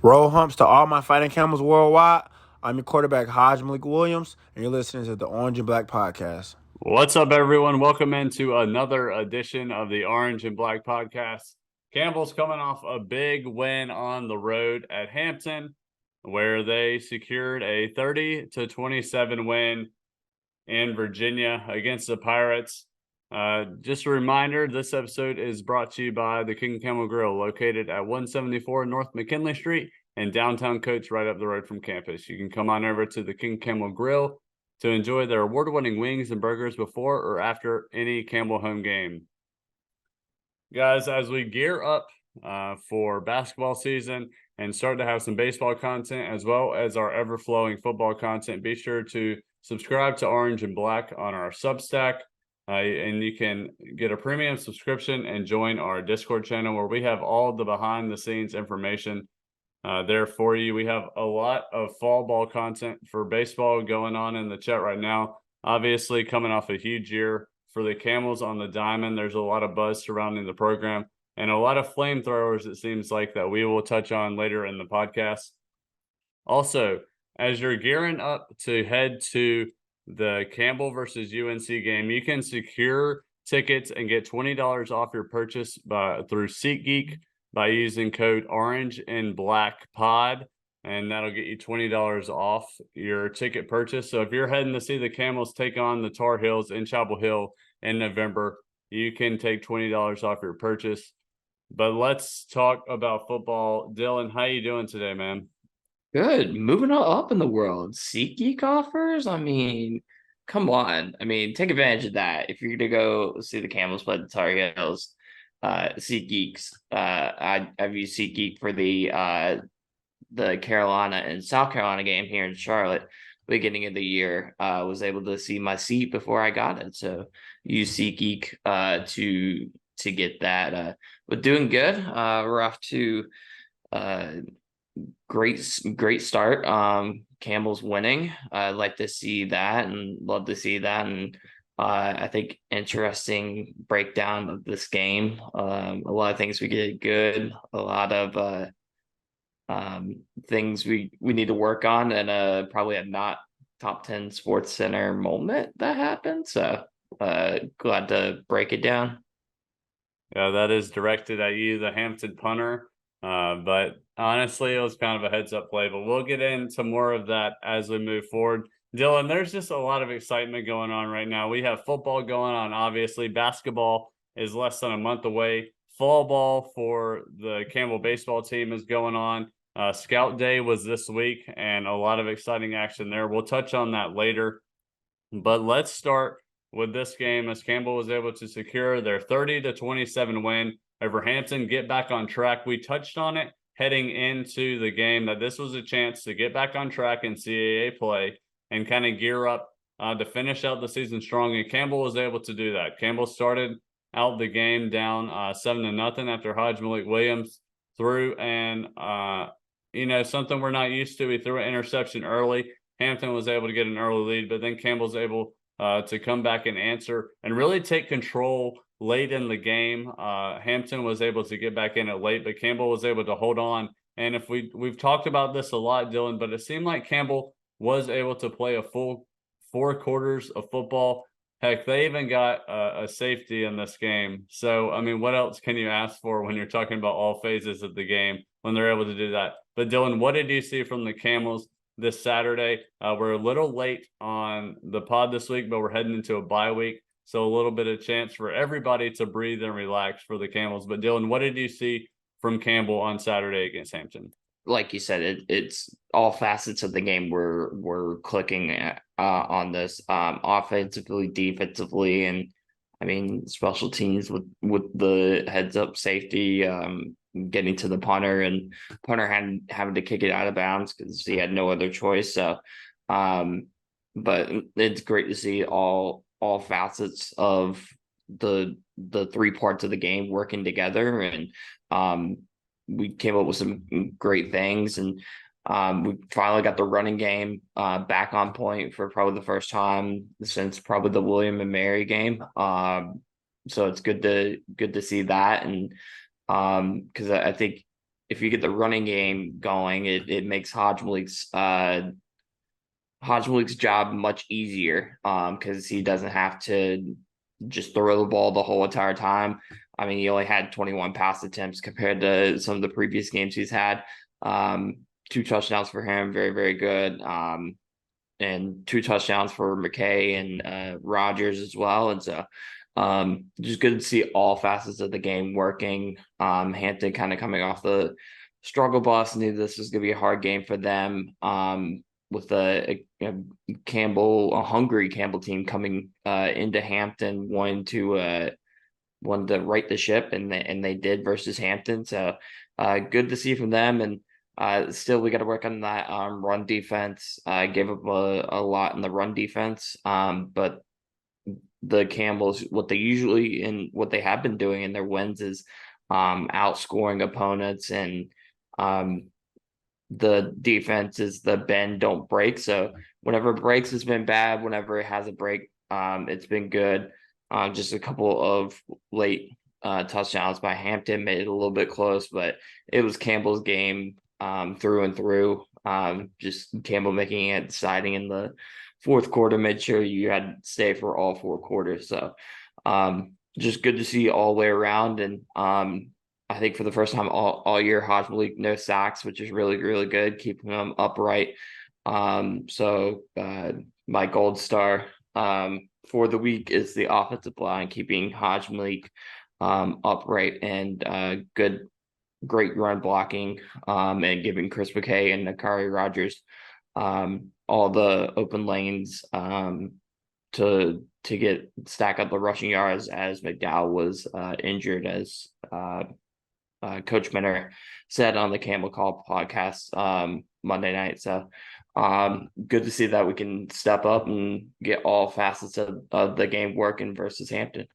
Roll humps to all my fighting camels worldwide. I'm your quarterback, Malik Williams, and you're listening to the Orange and Black Podcast. What's up, everyone? Welcome into another edition of the Orange and Black Podcast. Campbell's coming off a big win on the road at Hampton, where they secured a 30-27 win in Virginia against the Pirates. Just a reminder, this episode is brought to you by the King Camel Grill, located at 174 North McKinley Street in downtown Coates, right up the road from campus. You can come on over to the King Camel Grill to enjoy their award-winning wings and burgers before or after any Campbell home game. Guys, as we gear up for basketball season and start to have some baseball content as well as our ever-flowing football content, be sure to subscribe to Orange and Black on our Substack. And you can get a premium subscription and join our Discord channel where we have all the behind-the-scenes information there for you. We have a lot of fall ball content for baseball going on in the chat right now. Obviously, coming off a huge year for the Camels on the diamond, there's a lot of buzz surrounding the program and a lot of flamethrowers, it seems like, that we will touch on later in the podcast. Also, as you're gearing up to head to the Campbell versus UNC game, you can secure tickets and get $20 off your purchase through SeatGeek by using code Orange and Black Pod, and that'll get you $20 off your ticket purchase. So if you're heading to see the Camels take on the Tar Heels in Chapel Hill in November, you can take $20 off your purchase. But let's talk about football. Dylan, how you doing today, man? Good. Moving on up in the world. SeatGeek offers? Come on. Take advantage of that. If you're going to go see the Camels play the Tar Heels, SeatGeeks. I've used SeatGeek for the Carolina and South Carolina game here in Charlotte, beginning of the year. Was able to see my seat before I got it. So use SeatGeek to get that. But doing good. We're off to great start. Campbell's winning. I'd like to see that and love to see that. And I think interesting breakdown of this game. A lot of things we did good. A lot of things we need to work on, and probably a not top 10 Sports Center moment that happened. So glad to break it down. Yeah, that is directed at you, the Hampton punter. But honestly, it was kind of a heads up play, but we'll get into more of that as we move forward. Dylan, there's just a lot of excitement going on right now. We have football going on, obviously. Basketball is less than a month away. Fall ball for the Campbell baseball team is going on. Scout Day was this week, and a lot of exciting action there. We'll touch on that later. But let's start with this game as Campbell was able to secure their 30-27 win over Hampton, get back on track. We touched on it heading into the game that this was a chance to get back on track in CAA play and kind of gear up to finish out the season strong. And Campbell was able to do that. Campbell started out the game down 7-0 after Malik Williams threw and something we're not used to. He threw an interception early. Hampton was able to get an early lead, but then Campbell's able to come back and answer and really take control late in the game. Hampton was able to get back in it late, but Campbell was able to hold on. And if we've talked about this a lot, Dylan, but it seemed like Campbell was able to play a full 4 quarters of football. Heck, they even got a safety in this game. So, I mean, what else can you ask for when you're talking about all phases of the game when they're able to do that? But Dylan, what did you see from the Camels this Saturday? We're a little late on the pod this week, but we're heading into a bye week. So a little bit of chance for everybody to breathe and relax for the Camels. But Dylan, what did you see from Campbell on Saturday against Hampton? Like you said, it's all facets of the game we're clicking at, on this, offensively, defensively, and special teams with the heads up safety, getting to the punter, and punter having to kick it out of bounds because he had no other choice. So, but it's great to see all facets of the 3 parts of the game working together, and we came up with some great things, and we finally got the running game back on point for probably the first time since probably the William and Mary game. So it's good to see that, and because I think if you get the running game going, it makes Hodge job much easier because he doesn't have to just throw the ball the whole entire time. I mean, he only had 21 pass attempts compared to some of the previous games he's had. 2 touchdowns for him, very, very good. And 2 touchdowns for McKay and Rogers as well. And so just good to see all facets of the game working. Hampton kind of coming off the struggle bus, knew this was going to be a hard game for them. With a hungry Campbell team coming into Hampton, wanting to right the ship, and they did versus Hampton. So good to see from them. And still, we got to work on that run defense. Gave up a lot in the run defense, but the Campbells, what they have been doing in their wins is outscoring opponents, and the defense is the bend don't break. So whenever it breaks, it's been bad. Whenever it has a break, it's been good. Just a couple of late touchdowns by Hampton made it a little bit close, but it was Campbell's game through and through. Just Campbell making it, deciding in the fourth quarter, made sure you had to stay for all 4 quarters. So just good to see all the way around. And I think for the first time all year, Hodge Malik no sacks, which is really, really good, keeping them upright. So my gold star for the week is the offensive line, keeping Hodge Malik upright, and great run blocking, and giving Chris McKay and Nakari Rogers all the open lanes to stack up the rushing yards, as McDowell was injured, as Coach Minner said on the Campbell Call podcast Monday night. So good to see that we can step up and get all facets of the game working versus Hampton.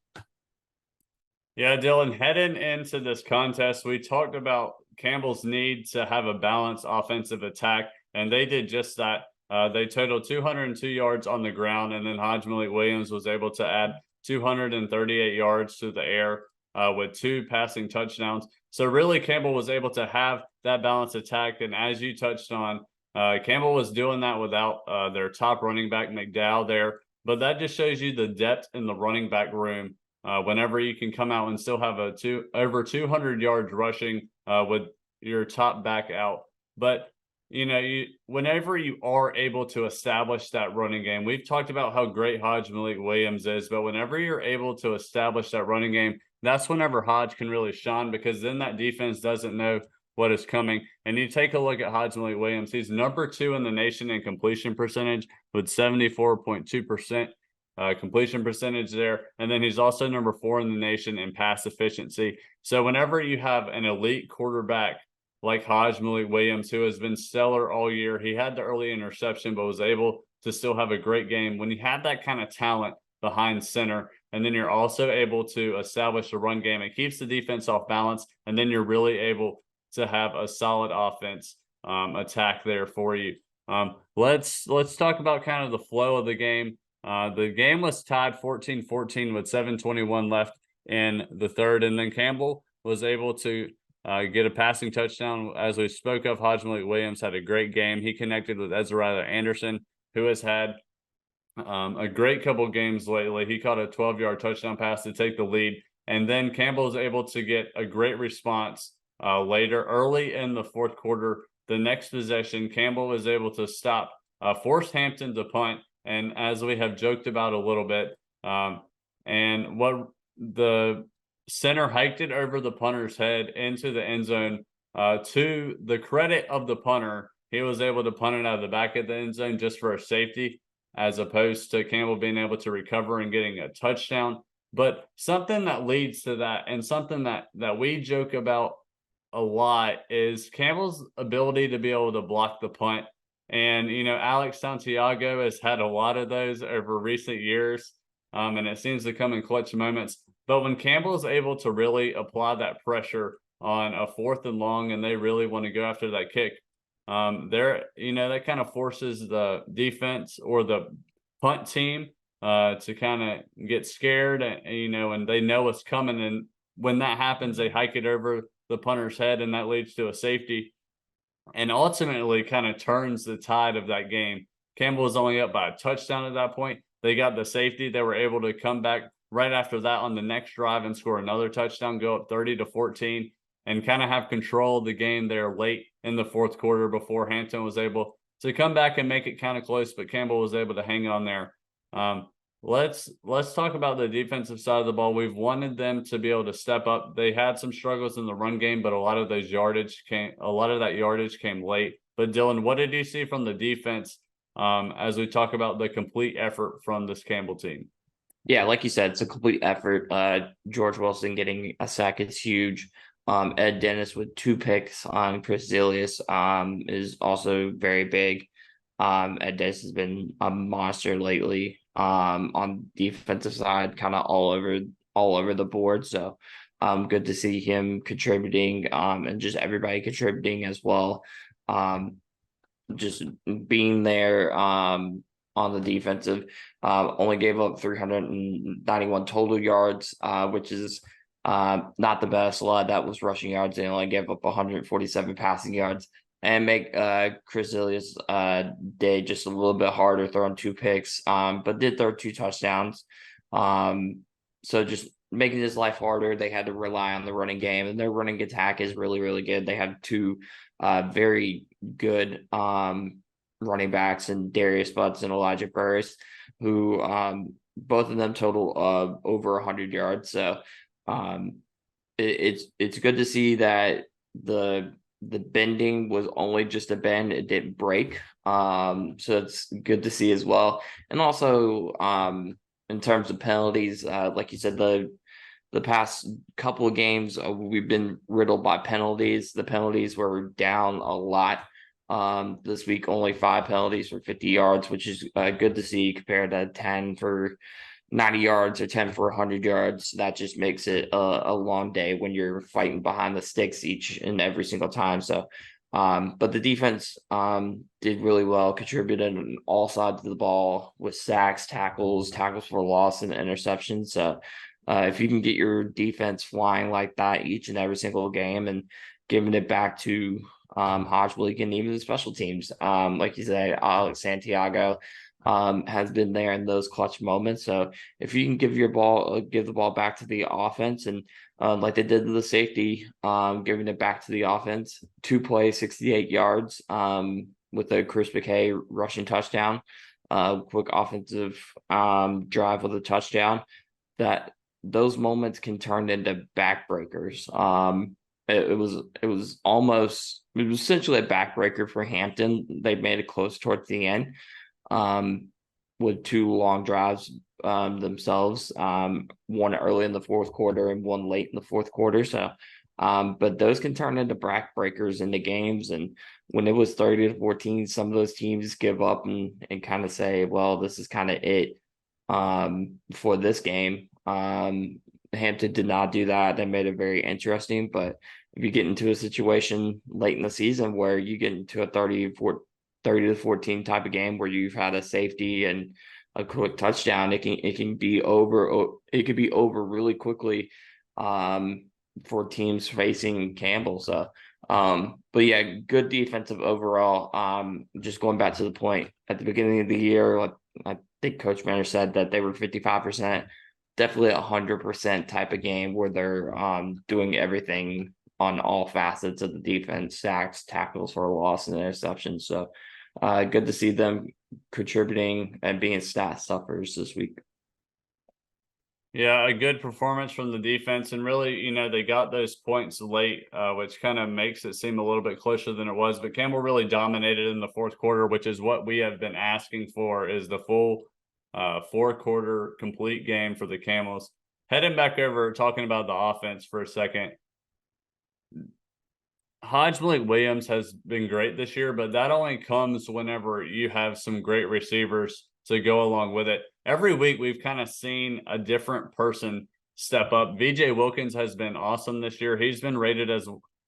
Yeah, Dylan, heading into this contest, we talked about Campbell's need to have a balanced offensive attack, and they did just that. They totaled 202 yards on the ground, and then Hodge Malik Williams was able to add 238 yards to the air with 2 passing touchdowns. So really, Campbell was able to have that balanced attack, and as you touched on, Campbell was doing that without their top running back, McDowell, there. But that just shows you the depth in the running back room. Whenever you can come out and still have over 200 yards rushing with your top back out. But, whenever you are able to establish that running game, we've talked about how great Hodge Malik Williams is, but whenever you're able to establish that running game, that's whenever Hodge can really shine, because then that defense doesn't know what is coming. And you take a look at Hodge Malik Williams, he's number 2 in the nation in completion percentage with 74.2%. Completion percentage there. And then he's also number 4 in the nation in pass efficiency. So whenever you have an elite quarterback like Hodge Malik Williams, who has been stellar all year, he had the early interception, but was able to still have a great game. When you have that kind of talent behind center, and then you're also able to establish a run game, it keeps the defense off balance, and then you're really able to have a solid offense attack there for you. Let's talk about kind of the flow of the game. The game was tied 14-14 with 7:21 left in the third, and then Campbell was able to get a passing touchdown. As we spoke of, Hodge Malik Williams had a great game. He connected with Ezra Anderson, who has had a great couple games lately. He caught a 12-yard touchdown pass to take the lead, and then Campbell was able to get a great response early in the fourth quarter. The next possession, Campbell was able to force Hampton to punt. And as we have joked about a little bit, and what the center hiked it over the punter's head into the end zone. To the credit of the punter, he was able to punt it out of the back of the end zone just for a safety, as opposed to Campbell being able to recover and getting a touchdown. But something that leads to that, and something that we joke about a lot, is Campbell's ability to be able to block the punt. And, Alex Santiago has had a lot of those over recent years, and it seems to come in clutch moments. But when Campbell is able to really apply that pressure on a 4th and long, and they really want to go after that kick, that kind of forces the defense or the punt team to kind of get scared, and they know what's coming. And when that happens, they hike it over the punter's head, and that leads to a safety and ultimately kind of turns the tide of that game. Campbell was only up by a touchdown at that point. They got the safety. They were able to come back right after that on the next drive and score another touchdown, go up 30-14, and kind of have control of the game there late in the fourth quarter before Hampton was able to come back and make it kind of close, but Campbell was able to hang on there. Let's talk about the defensive side of the ball. We've wanted them to be able to step up. They had some struggles in the run game, but a lot of that yardage came late. But Dylan, what did you see from the defense as we talk about the complete effort from this Campbell team? Yeah, like you said, it's a complete effort. George Wilson getting a sack is huge. Ed Dennis with 2 picks on Chris Zilius is also very big. Ed Dennis has been a monster lately on defensive side, kind of all over the board. So good to see him contributing and just everybody contributing as well. Just being there on the defensive, only gave up 391 total yards, which is not the best. A lot of that was rushing yards. They only gave up 147 passing yards, and make Chris Ilias day just a little bit harder, throwing 2 picks, but did throw 2 touchdowns. So just making his life harder. They had to rely on the running game, and their running attack is really, really good. They have 2 very good running backs, and Darius Butts and Elijah Burris, who both of them total over 100 yards. So it's good to see that the bending was only just a bend; it didn't break. So it's good to see as well. And also in terms of penalties, like you said, the past couple of games, we've been riddled by penalties. The penalties were down a lot. This week, only 5 penalties for 50 yards, which is good to see compared to 10 for 90 yards or 10 for 100 yards. That just makes it a long day when you're fighting behind the sticks each and every single time. So, but the defense did really well, contributed on all sides of the ball with sacks, tackles for loss, and interceptions. So, if you can get your defense flying like that each and every single game and giving it back to Hodge and even the special teams, like you said, Alex Santiago has been there in those clutch moments. So if you can give the ball back to the offense, and like they did to the safety, giving it back to the offense, 2 plays, 68 yards with a Chris McKay rushing touchdown, quick offensive drive with a touchdown, that those moments can turn into backbreakers. It was essentially a backbreaker for Hampton. They made it close towards the end, with 2 long drives themselves, one early in the fourth quarter and one late in the fourth quarter. So, but those can turn into backbreakers in the games. And when it was 30-14, some of those teams give up and kind of say, well, this is kind of it for this game. Hampton did not do that. They made it very interesting. But if you get into a situation late in the season where you get into a 30-14 type of game where you've had a safety and a quick touchdown, it can be over. It could be over really quickly for teams facing Campbell. So, but yeah, good defensive overall. Just going back to the point at the beginning of the year, like I think Coach Manor said that they were 55%. Definitely 100% type of game where they're doing everything on all facets of the defense: sacks, tackles for a loss, and interceptions. So good to see them contributing and being stat stuffers this week. Yeah, a good performance from the defense, and really, they got those points late, which kind of makes it seem a little bit closer than it was. But Campbell really dominated in the fourth quarter, which is what we have been asking for, is the full 4-quarter complete game for the Camels. Heading back over, talking about the offense for a second. Hodge-Williams has been great this year, but that only comes whenever you have some great receivers to go along with it. Every week, we've kind of seen a different person step up. VJ Wilkins has been awesome this year. He's been rated as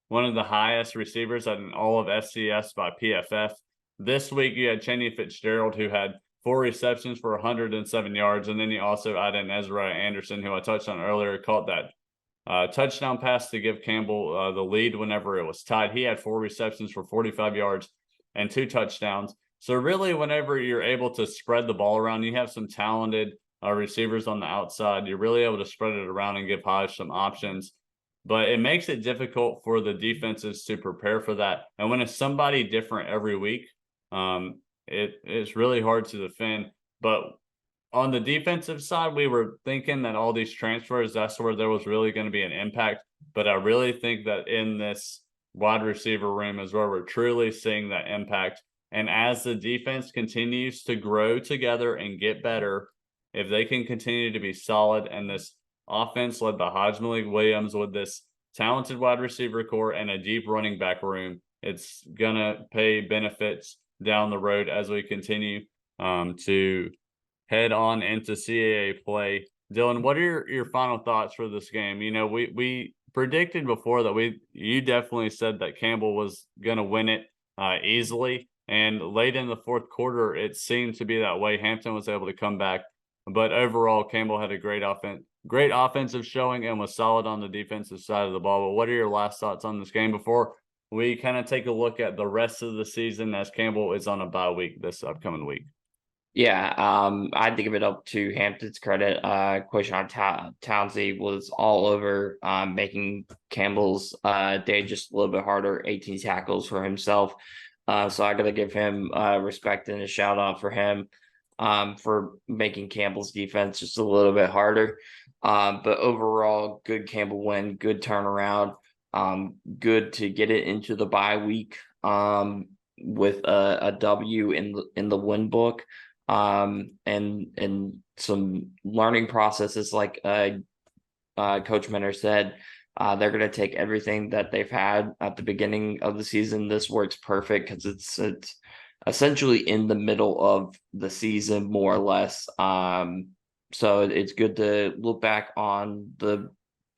one of the highest receivers in all of FCS by PFF. This week, you had Cheney Fitzgerald, who had 4 receptions for 107 yards. And then you also add in Ezra Anderson, who I touched on earlier, caught that touchdown pass to give Campbell the lead whenever it was tied. He had 4 receptions for 45 yards and 2 touchdowns. So really, whenever you're able to spread the ball around, you have some talented receivers on the outside. You're really able to spread it around and give Hodge some options. But it makes it difficult for the defenses to prepare for that. And when it's somebody different every week, it's really hard to defend. But on the defensive side, we were thinking that all these transfers, that's where there was really going to be an impact. But I really think that in this wide receiver room is where we're truly seeing that impact. And as the defense continues to grow together and get better, if they can continue to be solid and this offense led by Hodge Williams with this talented wide receiver core and a deep running back room, it's going to pay benefits down the road as we continue to head on into CAA play. Dylan, what are your final thoughts for this game? You know, we predicted before that you definitely said that Campbell was going to win it easily. And late in the fourth quarter, it seemed to be that way. Hampton was able to come back. But overall, Campbell had a great offensive showing and was solid on the defensive side of the ball. But what are your last thoughts on this game before we kind of take a look at the rest of the season, as Campbell is on a bye week this upcoming week? Yeah, I had to give it up to Hampton's credit. Quayshawn Townsley was all over, making Campbell's day just a little bit harder. 18 tackles for himself. So I got to give him respect and a shout out for him for making Campbell's defense just a little bit harder. But overall, good Campbell win, good turnaround. Good to get it into the bye week with a W in the win book. And some learning processes, like Coach Mentor said. They're going to take everything that they've had at the beginning of the season. This works perfect because it's essentially in the middle of the season, more or less. So it's good to look back on the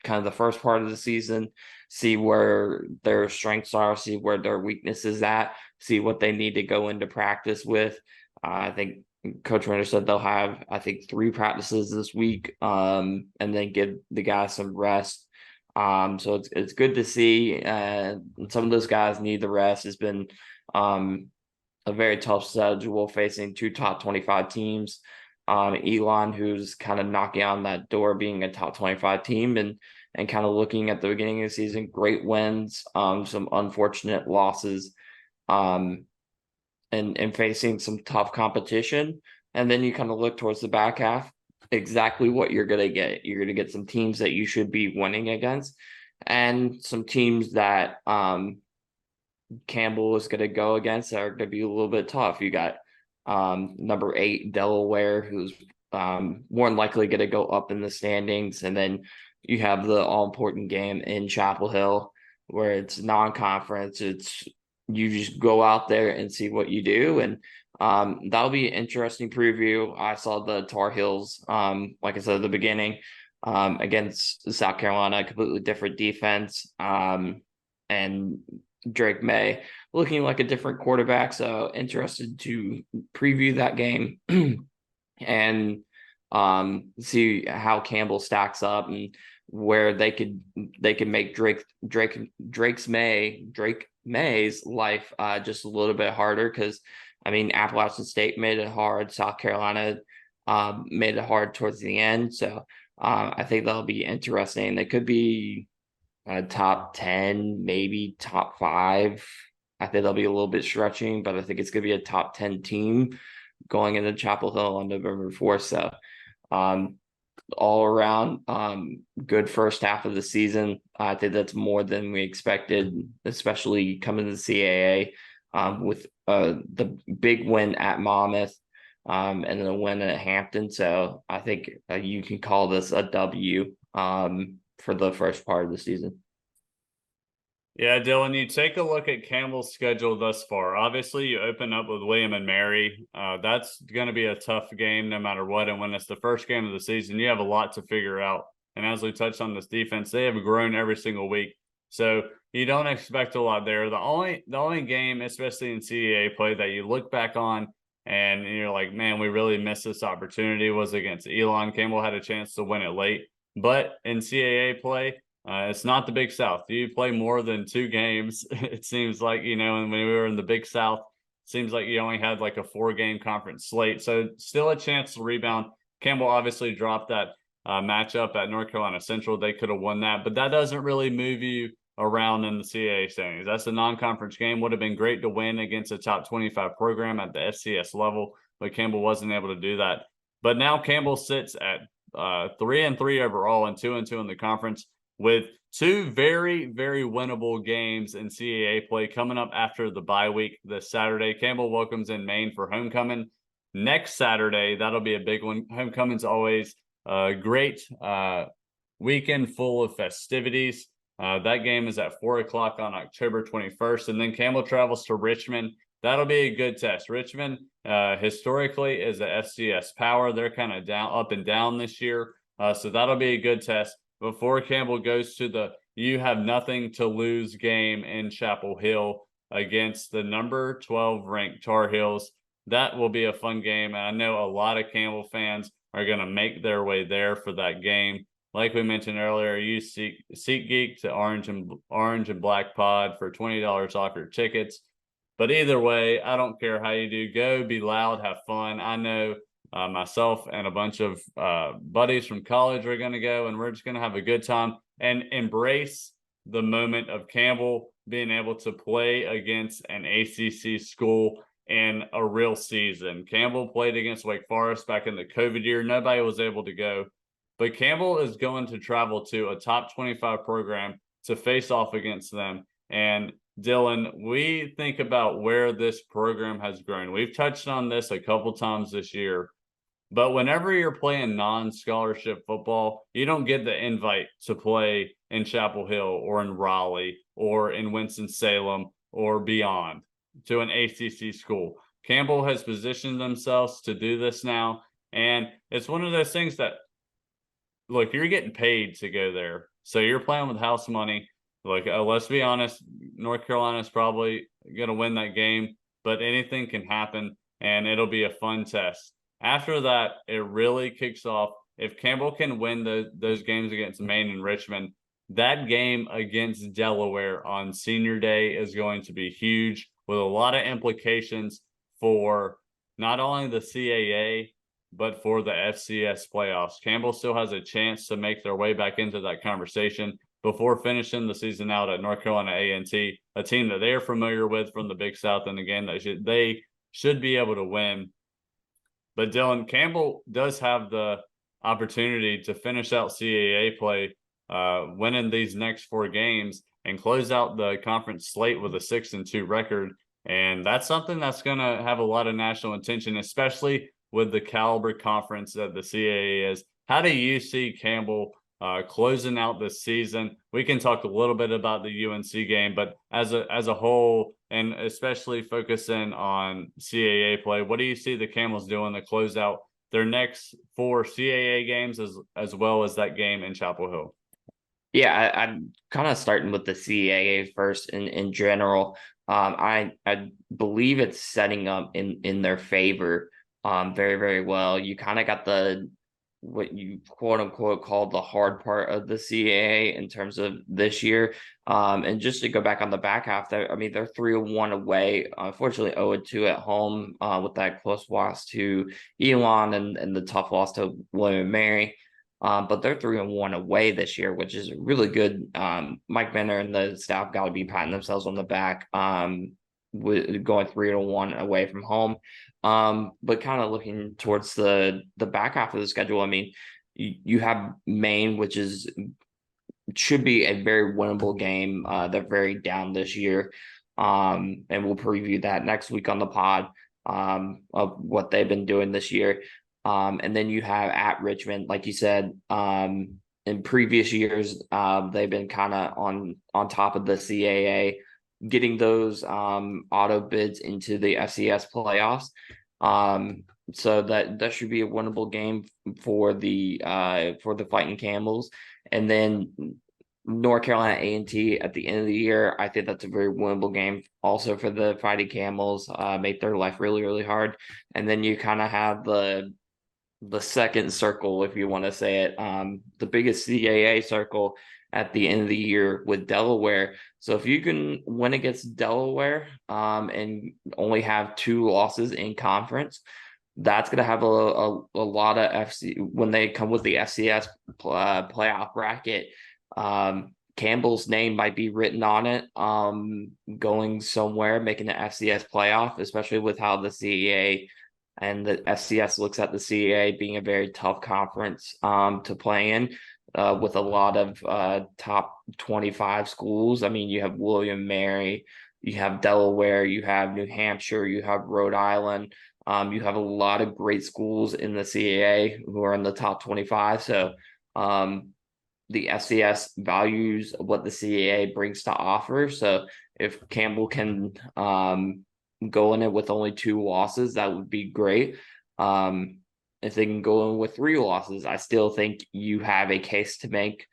kind of the first part of the season, see where their strengths are, see where their weaknesses at, see what they need to go into practice with. I think Coach Renner said they'll have, 3 practices this week, and then give the guys some rest. So it's good to see. Some of those guys need the rest. It's been a very tough schedule, facing 2 top 25 teams. Elon, who's kind of knocking on that door, being a top 25 team, and kind of looking at the beginning of the season, great wins, some unfortunate losses, and facing some tough competition. And then you kind of look towards the back half, exactly what you're going to get. You're going to get some teams that you should be winning against, and some teams that Campbell is going to go against that are going to be a little bit tough. You got number 8 Delaware, who's more than likely going to go up in the standings, and then you have the all-important game in Chapel Hill, where it's non-conference. It's you just go out there and see what you do, and that'll be an interesting preview. I saw the Tar Heels, like I said at the beginning, against South Carolina, completely different defense, and Drake May looking like a different quarterback. So interested to preview that game and see how Campbell stacks up, and where they could make Drake May's life just a little bit harder, because I mean, Appalachian State made it hard, South Carolina made it hard towards the end. So I think that'll be interesting. They could be top 10, maybe top 5. I think they'll be a little bit stretching, but I think it's going to be a top 10 team going into Chapel Hill on November 4th. So all around, good first half of the season. I think that's more than we expected, especially coming to the CAA, with the big win at Monmouth, and then a win at Hampton. So I think you can call this a W for the first part of the season. Yeah, Dylan, you take a look at Campbell's schedule thus far. Obviously, you open up with William and Mary. That's going to be a tough game no matter what. And when it's the first game of the season, you have a lot to figure out. And as we touched on this defense, they have grown every single week. So you don't expect a lot there. The only game, especially in CAA play, that you look back on and you're like, man, we really missed this opportunity, was against Elon. Campbell had a chance to win it late. But in CAA play, It's not the Big South. You play more than 2 games. It seems like, and when we were in the Big South, it seems like you only had like a 4-game conference slate. So still a chance to rebound. Campbell obviously dropped that matchup at North Carolina Central. They could have won that, but that doesn't really move you around in the CAA standings. That's a non-conference game. Would have been great to win against a top 25 program at the FCS level, but Campbell wasn't able to do that. But now Campbell sits at 3-3 overall and 2-2 in the conference, with 2 very, very winnable games in CAA play coming up after the bye week this Saturday. Campbell welcomes in Maine for homecoming. Next Saturday, that'll be a big one. Homecoming's always a great weekend full of festivities. That game is at 4 o'clock on October 21st. And then Campbell travels to Richmond. That'll be a good test. Richmond historically is a FCS power. They're kind of up and down this year. So that'll be a good test before Campbell goes to the you have nothing to lose game in Chapel Hill against the number 12 ranked Tar Heels. That will be a fun game. And I know a lot of Campbell fans are going to make their way there for that game. Like we mentioned earlier, use SeatGeek to Orange and Black Pod for $20 off your tickets. But either way, I don't care how you do. Go, be loud, have fun. I know myself and a bunch of buddies from college are going to go, and we're just going to have a good time and embrace the moment of Campbell being able to play against an ACC school in a real season. Campbell played against Wake Forest back in the COVID year. Nobody was able to go. But Campbell is going to travel to a top 25 program to face off against them. And Dylan, we think about where this program has grown. We've touched on this a couple times this year. But whenever you're playing non-scholarship football, you don't get the invite to play in Chapel Hill or in Raleigh or in Winston-Salem or beyond to an ACC school. Campbell has positioned themselves to do this now. And it's one of those things that, look, you're getting paid to go there. So you're playing with house money. Look, let's be honest, North Carolina's probably going to win that game, but anything can happen, and it'll be a fun test. After that, it really kicks off. If Campbell can win those games against Maine and Richmond, that game against Delaware on Senior Day is going to be huge, with a lot of implications for not only the CAA, but for the FCS playoffs. Campbell still has a chance to make their way back into that conversation before finishing the season out at North Carolina A&T, a team that they're familiar with from the Big South, and again, they should be able to win. But Dylan, Campbell does have the opportunity to finish out CAA play, winning these next 4 games and close out the conference slate with a 6-2 record. And that's something that's going to have a lot of national attention, especially with the caliber conference that the CAA is. How do you see Campbell closing out this season? We can talk a little bit about the UNC game, but as a whole, and especially focusing on CAA play, what do you see the Camels doing to close out their next 4 CAA games as well as that game in Chapel Hill? Yeah, I'm kind of starting with the CAA first in general. I believe it's setting up in their favor very, very well. You kind of got what you quote unquote call the hard part of the CAA in terms of this year. And just to go back on the back half, they're 3-1 away. Unfortunately, 0-2 at home with that close loss to Elon and the tough loss to William and Mary. But they're 3-1 away this year, which is really good. Mike Benner and the staff got to be patting themselves on the back. With going 3-1 away from home. But kind of looking towards the back half of the schedule, I mean, you have Maine, which should be a very winnable game. They're very down this year. And we'll preview that next week on the pod of what they've been doing this year. And then you have at Richmond, like you said, in previous years, they've been kind of on top of the CAA, getting those auto bids into the FCS playoffs. So that should be a winnable game for the Fighting Camels. And then North Carolina A&T at the end of the year, I think that's a very winnable game also for the Fighting Camels. Make their life really, really hard. And then you kind of have the the second circle, if you want to say it, the biggest CAA circle at the end of the year with Delaware. So if you can win against Delaware, and only have 2 losses in conference, that's going to have a lot of FC when they come with the FCS playoff bracket. Campbell's name might be written on it, going somewhere, making the FCS playoff, especially with how the CEA and the FCS looks at the CEA being a very tough conference to play in, with a lot of top 25 schools. I mean, you have William Mary, you have Delaware, you have New Hampshire, you have Rhode Island. You have a lot of great schools in the CAA who are in the top 25. So the FCS values what the CAA brings to offer. So if Campbell can go in it with only 2 losses, that would be great. If they can go in with 3 losses, I still think you have a case to make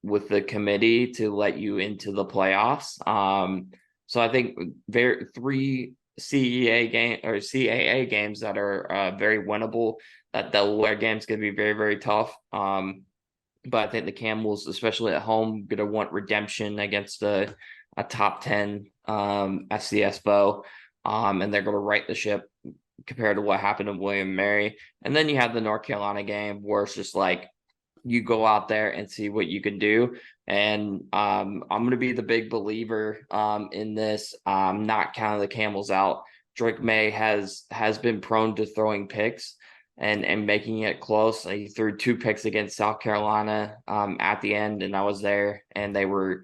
with the committee to let you into the playoffs. So I think 3 CAA games that are very winnable. That Delaware game is going to be very, very tough. But I think the Camels, especially at home, going to want redemption against a top 10 FCS foe. And they're going to right the ship compared to what happened to William Mary. And then you have the North Carolina game where it's just like you go out there and see what you can do. And I'm going to be the big believer in this. Not counting the Camels out. Drake May has been prone to throwing picks and making it close. He threw 2 picks against South Carolina at the end, and I was there, and they were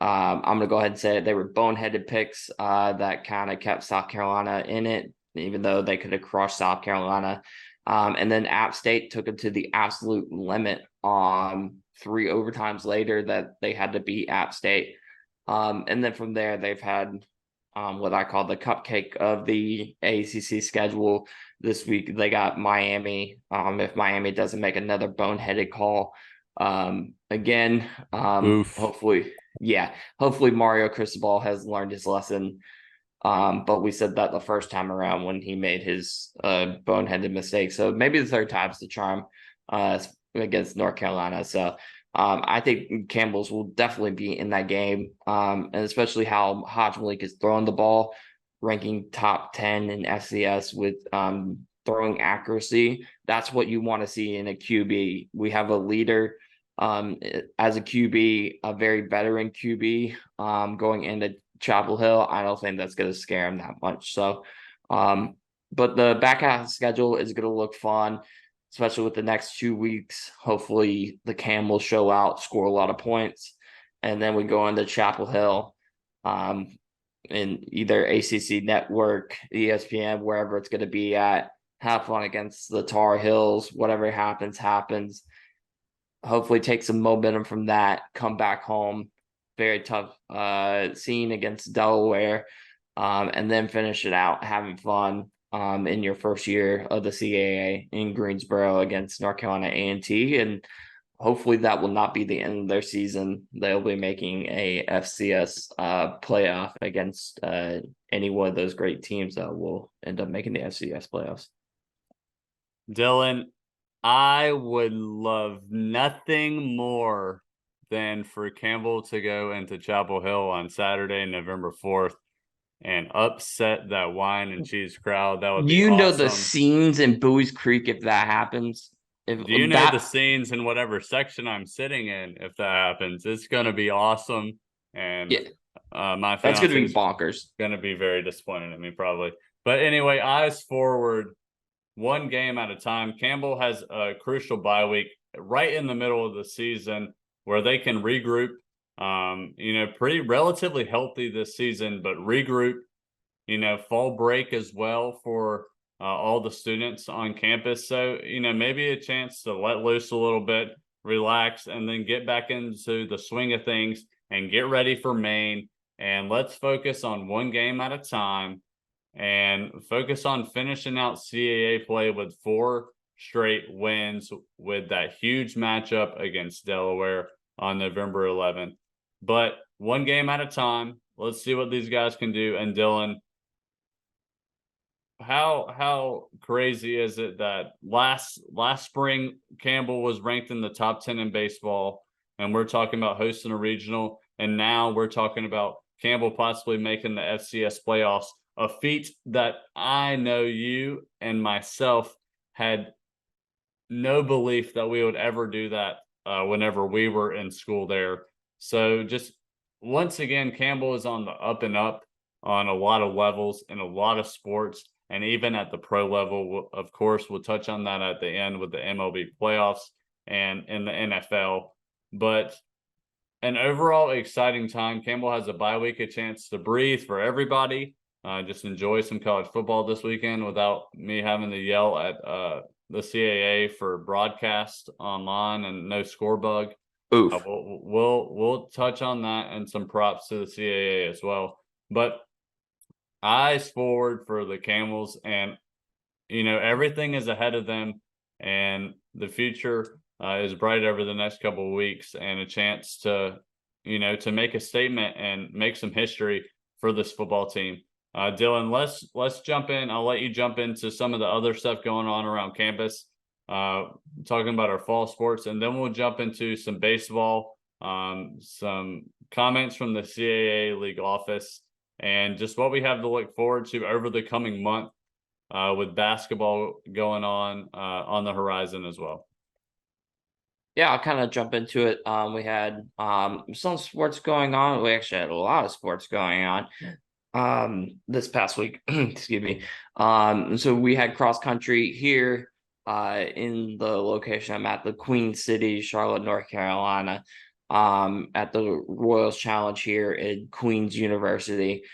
I'm going to go ahead and say it. They were boneheaded picks that kind of kept South Carolina in it, even though they could have crushed South Carolina. And then App State took them to the absolute limit on 3 overtimes later that they had to beat App State. And then from there, they've had what I call the cupcake of the ACC schedule. This week, they got Miami. If Miami doesn't make another boneheaded call again, hopefully Mario Cristobal has learned his lesson. But we said that the first time around when he made his boneheaded mistake. So maybe the third time's the charm against North Carolina. So I think Campbell's will definitely be in that game, and especially how Hajj Malik is throwing the ball, ranking top 10 in FCS with throwing accuracy. That's what you want to see in a QB. We have a leader as a QB, a very veteran QB going into Chapel Hill. I don't think that's going to scare him that much. So, but the back half of the schedule is going to look fun, especially with the next 2 weeks. Hopefully the Camels show out, score a lot of points, and then we go into Chapel Hill in either ACC Network, ESPN, wherever it's going to be at. Have fun against the Tar Heels. Whatever happens. Hopefully take some momentum from that, come back home. Very tough scene against Delaware, and then finish it out having fun in your first year of the CAA in Greensboro against North Carolina A&T, and hopefully that will not be the end of their season. They'll be making a FCS playoff against any one of those great teams that will end up making the FCS playoffs. Dylan, I would love nothing more than for Campbell to go into Chapel Hill on Saturday, November 4th, and upset that wine and cheese crowd. That would be awesome. Know the scenes in Bowie's Creek if that happens. Do you know the scenes in whatever section I'm sitting in if that happens? It's going to be awesome. And my that's going to be bonkers. Going to be very disappointed in me probably. But anyway, eyes forward, one game at a time. Campbell has a crucial bye week right in the middle of the season where they can regroup. Pretty relatively healthy this season, but regroup. Fall break as well for all the students on campus. So, maybe a chance to let loose a little bit, relax, and then get back into the swing of things and get ready for Maine. And let's focus on one game at a time and focus on finishing out CAA play with 4 straight wins with that huge matchup against Delaware on November 11th. But one game at a time. Let's see what these guys can do. And Dylan, how crazy is it that last spring Campbell was ranked in the top 10 in baseball, and we're talking about hosting a regional, and now we're talking about Campbell possibly making the FCS playoffs, a feat that I know you and myself had no belief that we would ever do that whenever we were in school there. So just once again, Campbell is on the up and up on a lot of levels in a lot of sports, and even at the pro level. Of course, we'll touch on that at the end with the MLB playoffs and in the NFL. But an overall exciting time. Campbell has a bye week, a chance to breathe for everybody. Just enjoy some college football this weekend without me having to yell at the CAA for broadcast online and no score bug. Oof. We'll touch on that and some props to the CAA as well. But eyes forward for the Camels, and everything is ahead of them, and the future is bright over the next couple of weeks, and a chance to to make a statement and make some history for this football team. Dylan, let's jump in. I'll let you jump into some of the other stuff going on around campus, talking about our fall sports, and then we'll jump into some baseball, some comments from the CAA league office, and just what we have to look forward to over the coming month with basketball going on the horizon as well. Yeah, I'll kind of jump into it. We had some sports going on. We actually had a lot of sports going on this past week. Excuse me. So we had cross country here in the location I'm at, the Queen City, Charlotte, North Carolina, at the Royals Challenge here at Queens University.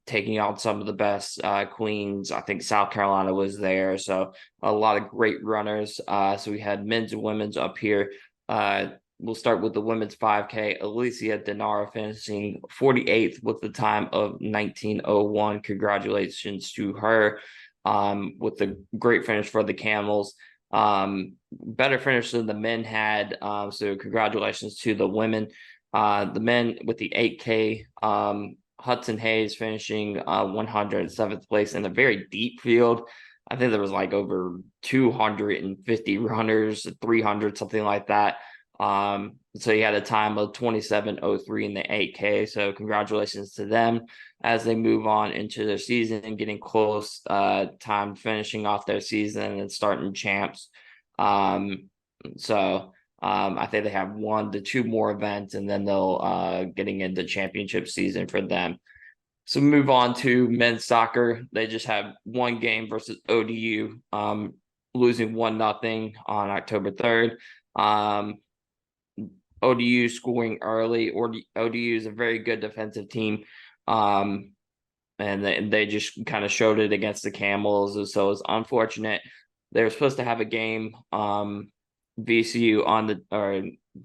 Taking on some of the best queens. I think South Carolina was there. So a lot of great runners. So we had men's and women's up here. We'll start with the women's 5K. Alicia Denara finishing 48th with the time of 19:01. Congratulations to her with the great finish for the Camels. Better finish than the men had. So congratulations to the women. The men with the 8K. Hudson Hayes finishing 107th place in a very deep field. I think there was like over 250 runners, 300, something like that. So he had a time of 27:03 in the 8K. So congratulations to them as they move on into their season and getting close time finishing off their season and starting champs. I think they have 1 to 2 more events, and then they'll getting into championship season for them. So move on to men's soccer. They just have one game versus ODU, losing 1-0 on October 3rd. ODU scoring early. ODU is a very good defensive team. And they just kind of showed it against the Camels. So it's unfortunate. They were supposed to have a game. VCU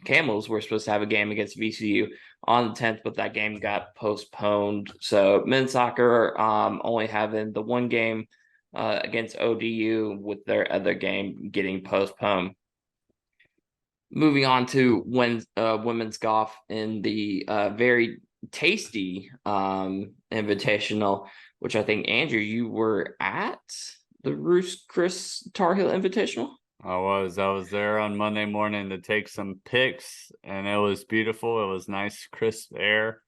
Camels were supposed to have a game against VCU on the 10th, but that game got postponed. So men's soccer only having the one game against ODU with their other game getting postponed. Moving on to women's golf in the very tasty invitational, which I think, Andrew, you were at the Roos Chris Tar Heel Invitational. I was there on Monday morning to take some pics, and it was beautiful. It was nice, crisp air,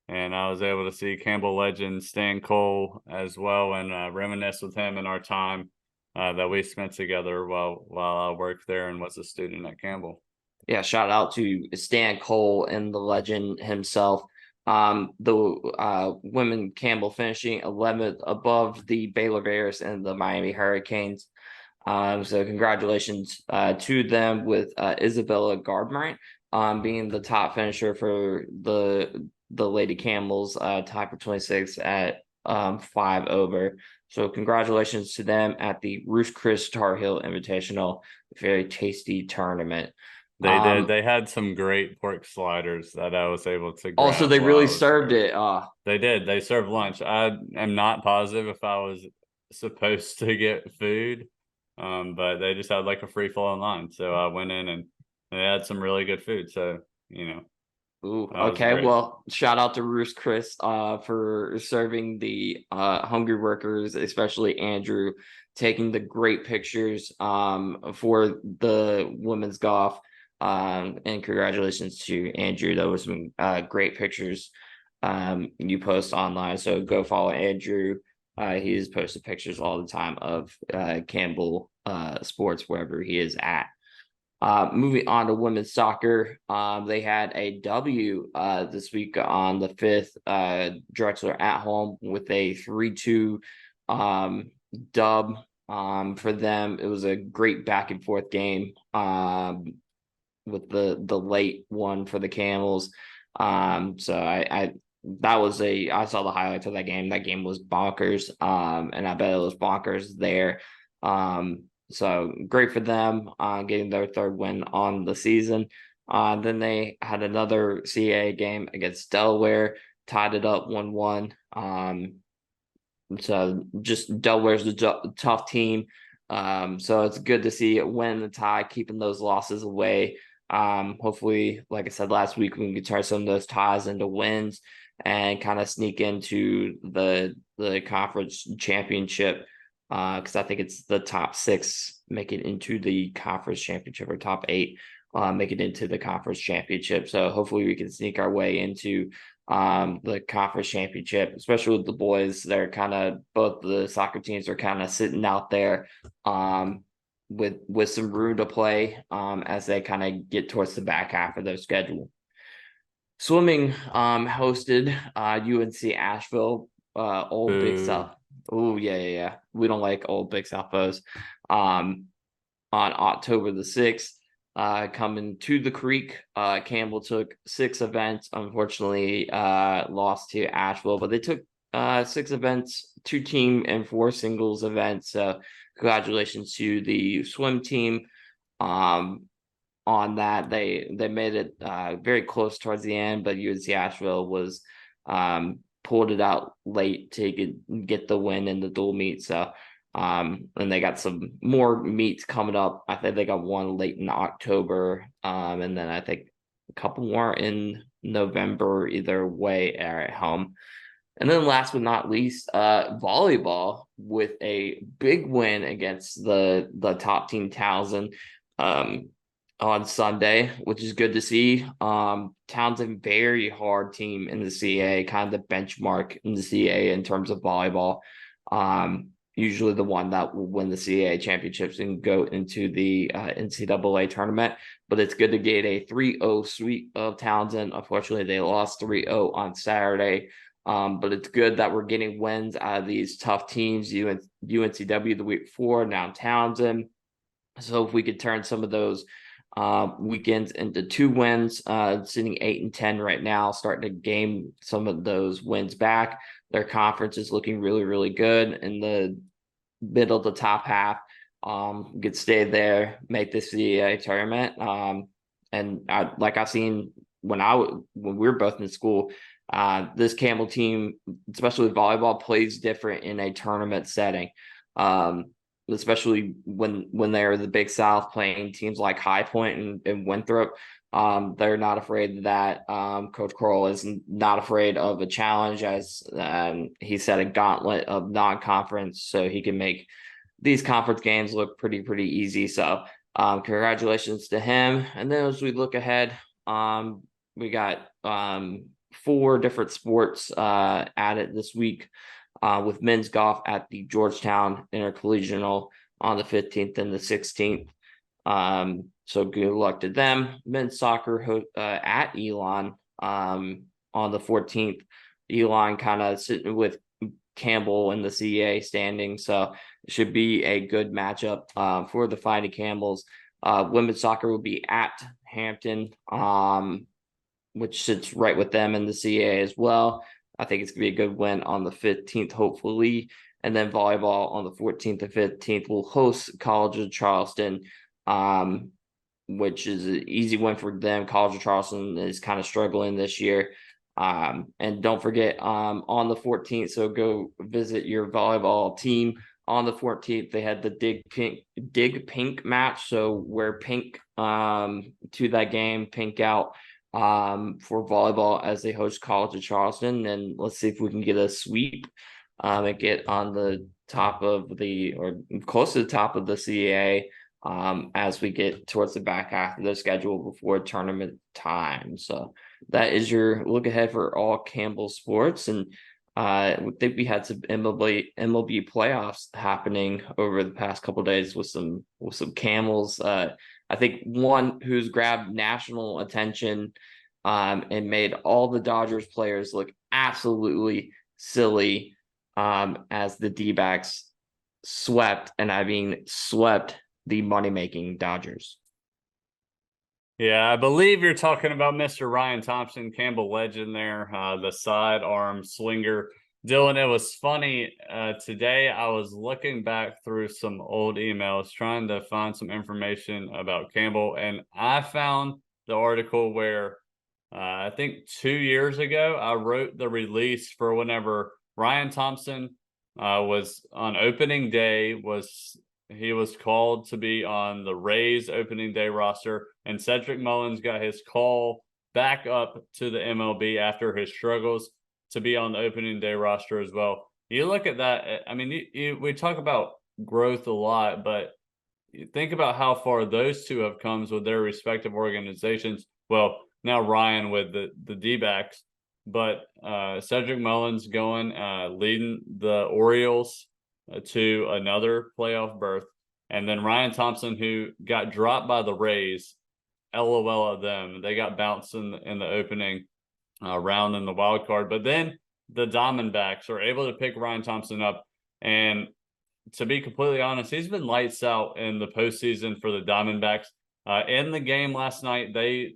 and I was able to see Campbell legend Stan Cole as well, and reminisce with him in our time that we spent together while I worked there and was a student at Campbell. Yeah, shout out to Stan Cole and the legend himself. The women Campbell finishing 11th above the Baylor Bears and the Miami Hurricanes. So congratulations to them with Isabella Gardner being the top finisher for the Lady Camels, tied for 26 at 5 over. So congratulations to them at the Roos Chris Tar Heel Invitational, very tasty tournament. They did. They had some great pork sliders that I was able to grab. Also, they really served it. They did. They served lunch. I am not positive if I was supposed to get food. But they just had like a free flowing line. So I went in and they had some really good food. So, Ooh, That was okay. great. Well, shout out to Roos Chris for serving the hungry workers, especially Andrew, taking the great pictures for the women's golf. And congratulations to Andrew. That was some great pictures you post online. So go follow Andrew. He's posted pictures all the time of Campbell Sports wherever he is at. Moving on to women's soccer, they had a W this week on the 5th. Drexler at home with a 3-2 dub for them. It was a great back and forth game with the late one for the Camels. So I I saw the highlights of that game. That game was bonkers. And I bet it was bonkers there. So great for them getting their third win on the season. Then they had another CA game against Delaware, tied it up 1-1. So just Delaware's a tough team. So it's good to see it win the tie, keeping those losses away. Hopefully, like I said last week, we can turn some of those ties into wins and kind of sneak into the conference championship. Because I think it's the top 6 make it into the conference championship, or top 8 make it into the conference championship. So hopefully we can sneak our way into the conference championship, especially with the boys. They're kind of, both the soccer teams are kind of sitting out there with some room to play as they kind of get towards the back half of their schedule. Swimming hosted UNC Asheville, old Big South. Oh, yeah. We don't like old Big South foes. On October the 6th, coming to the creek, Campbell took 6 events. Unfortunately, lost to Asheville, but they took 6 events, 2 team and 4 singles events. So congratulations to the swim team. On that, they made it very close towards the end, but UNC Asheville was pulled it out late to get the win in the dual meet. So and they got some more meets coming up. I think they got one late in October, and then I think a couple more in November. Either way, are at home. And then last but not least, volleyball with a big win against the top team Townsend on Sunday, which is good to see. Townsend, very hard team in the CA, kind of the benchmark in the CA in terms of volleyball. Usually the one that will win the CA championships and go into the NCAA tournament. But it's good to get a 3-0 sweep of Townsend. Unfortunately, they lost 3-0 on Saturday. But it's good that we're getting wins out of these tough teams. UNCW the week before, now Townsend. So if we could turn some of those weekends into 2 wins, sitting 8-10 right now, starting to gain some of those wins back. Their conference is looking really, really good in the middle to top half. Could stay there, make this the tournament. And like I've seen when we were both in school, this Campbell team, especially with volleyball, plays different in a tournament setting. Especially when they're the Big South playing teams like High Point and Winthrop. They're not afraid of that. Coach Kroll is not afraid of a challenge, as he set a gauntlet of non-conference, so he can make these conference games look pretty easy. So congratulations to him. And then as we look ahead, we got 4 different sports added this week. With men's golf at the Georgetown Intercollegial on the 15th and the 16th. So good luck to them. Men's soccer at Elon on the 14th. Elon kind of sitting with Campbell in the CA standing, so it should be a good matchup for the Fighting Camels. Women's soccer will be at Hampton, which sits right with them in the CA as well. I think it's going to be a good win on the 15th, hopefully. And then volleyball on the 14th and 15th will host College of Charleston, which is an easy win for them. College of Charleston is kind of struggling this year. And don't forget on the 14th, so go visit your volleyball team. On the 14th, they had the Dig Pink match. So wear pink to that game, pink out. for volleyball as they host College of Charleston. And let's see if we can get a sweep and get on the top of or close to the top of the CAA as we get towards the back half of the schedule before tournament time. So that is your look ahead for all Campbell sports. And I think we had some MLB playoffs happening over the past couple of days with some Camels. I think one who's grabbed national attention and made all the Dodgers players look absolutely silly as the D-backs swept, and I mean swept, the money-making Dodgers. Yeah, I believe you're talking about Mr. Ryan Thompson, Campbell legend there, the sidearm swinger. Dylan, it was funny. Today I was looking back through some old emails trying to find some information about Campbell, and I found the article where I think 2 years ago I wrote the release for whenever Ryan Thompson was on opening day, he was called to be on the Rays opening day roster, and Cedric Mullins got his call back up to the MLB after his struggles to be on the opening day roster as well. You look at that, I mean, we talk about growth a lot, but you think about how far those two have come with their respective organizations. Well, now Ryan with the D-backs, but Cedric Mullins going, leading the Orioles to another playoff berth. And then Ryan Thompson, who got dropped by the Rays, LOL at them. They got bounced in the opening round in the wild card. But then the Diamondbacks are able to pick Ryan Thompson up. And to be completely honest, he's been lights out in the postseason for the Diamondbacks. In the game last night, they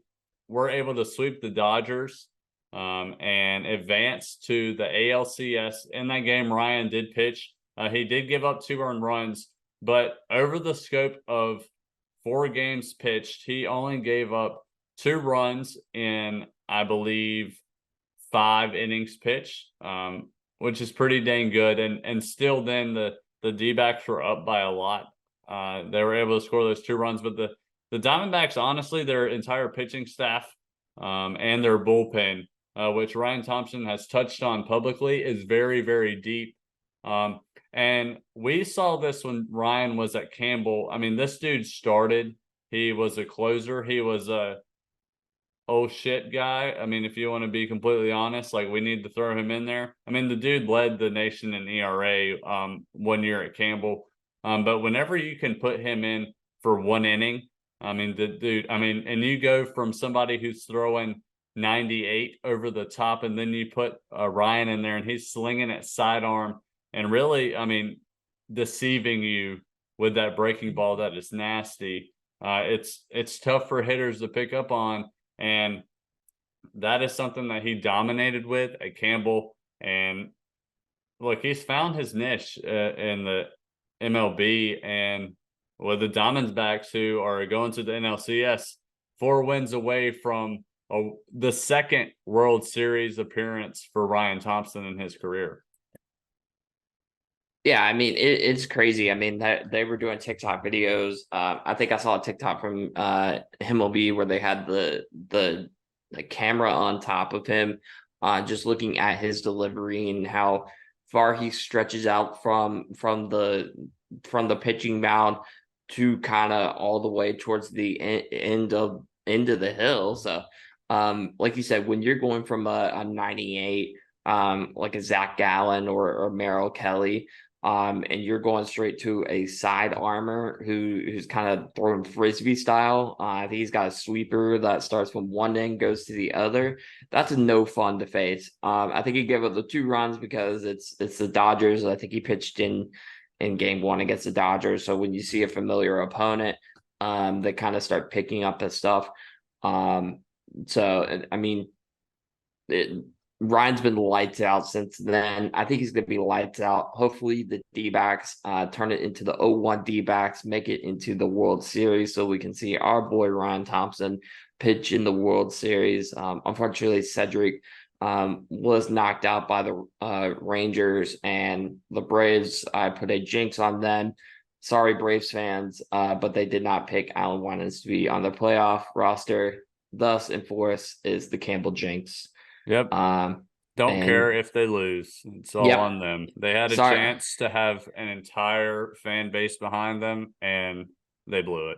were able to sweep the Dodgers and advance to the ALCS. In that game, Ryan did pitch. He did give up 2 earned runs, but over the scope of 4 games pitched, he only gave up 2 runs in, I believe, 5 innings pitched, which is pretty dang good. And still then the D-backs were up by a lot. They were able to score those 2 runs, but the Diamondbacks, honestly, their entire pitching staff and their bullpen, which Ryan Thompson has touched on publicly, is very, very deep. And we saw this when Ryan was at Campbell. I mean, this dude started. He was a closer. He was a oh shit guy. I mean, if you want to be completely honest, like, we need to throw him in there. I mean, the dude led the nation in ERA 1 year at Campbell. But whenever you can put him in for 1 inning, I mean, the dude, I mean, and you go from somebody who's throwing 98 over the top, and then you put Ryan in there and he's slinging it sidearm and really, I mean, deceiving you with that breaking ball that is nasty. It's tough for hitters to pick up on, and that is something that he dominated with at Campbell. And look, he's found his niche in the MLB, and with the Diamondbacks, who are going to the NLCS, 4 wins away from the second World Series appearance for Ryan Thompson in his career. Yeah, I mean, it's crazy. I mean, that they were doing TikTok videos. I think I saw a TikTok from MLB where they had the camera on top of him, just looking at his delivery and how far he stretches out from the pitching mound to kind of all the way towards the end of the hill. So, like you said, when you're going from a 98, like a Zach Gallen or Merrill Kelly, and you're going straight to a side armor who's kind of throwing frisbee style. I think he's got a sweeper that starts from one end, goes to the other. That's no fun to face. I think he gave up the 2 runs because it's the Dodgers. I think he pitched in game 1 against the Dodgers. So when you see a familiar opponent, they kind of start picking up his stuff. So I mean, Ryan's been lights out since then. I think he's going to be lights out. Hopefully the D-backs turn it into the 0-1 D-backs, make it into the World Series so we can see our boy Ryan Thompson pitch in the World Series. Unfortunately, Cedric was knocked out by the Rangers and the Braves. I put a jinx on them. Sorry, Braves fans, but they did not pick Alan Winans to be on the playoff roster. thus enforce is the Campbell jinx. Yep. Um, Don't and care if they lose. It's all yep, on them. They had a sorry. chance to have an entire fan base behind them, and they blew it.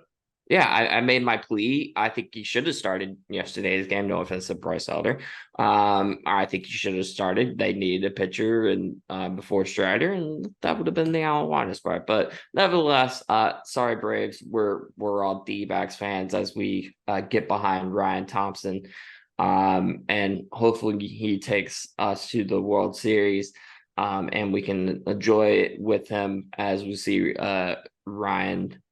Yeah, I made my plea. I think he should have started yesterday's game. No offense to Bryce Elder. I think he should have started. They needed a pitcher and before Strider, and that would have been the Alan Wines part. But nevertheless, sorry Braves. We're all D-backs fans as we get behind Ryan Thompson. And hopefully he takes us to the World Series. And we can enjoy it with him as we see Ryan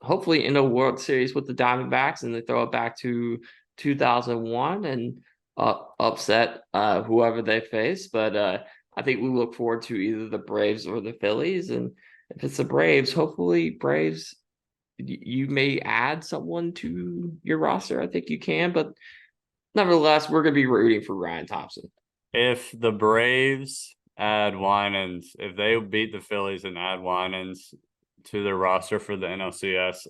hopefully in a World Series with the Diamondbacks, and they throw it back to 2001 and upset whoever they face. But I think we look forward to either the Braves or the Phillies. And if it's the Braves, hopefully Braves, you may add someone to your roster. I think you can, but nevertheless, we're going to be rooting for Ryan Thompson. If the Braves add Winans, if they beat the Phillies and add Winans to their roster for the NLCS,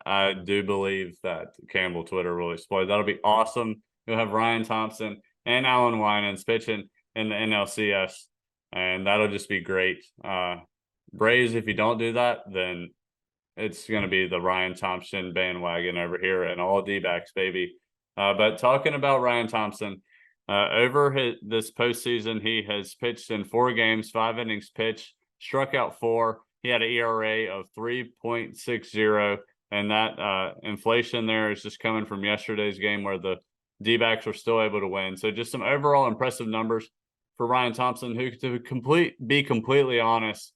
I do believe that Campbell Twitter will explode. That'll be awesome. You'll have Ryan Thompson and Alan Winans pitching in the NLCS, and that'll just be great. Braves, if you don't do that, then it's going to be the Ryan Thompson bandwagon over here and all D-backs, baby. But talking about Ryan Thompson, over this postseason, he has pitched in 4 games, 5 innings pitched, struck out 4. He had an ERA of 3.60, and that inflation there is just coming from yesterday's game where the D-backs were still able to win. So just some overall impressive numbers for Ryan Thompson, who, to be completely honest,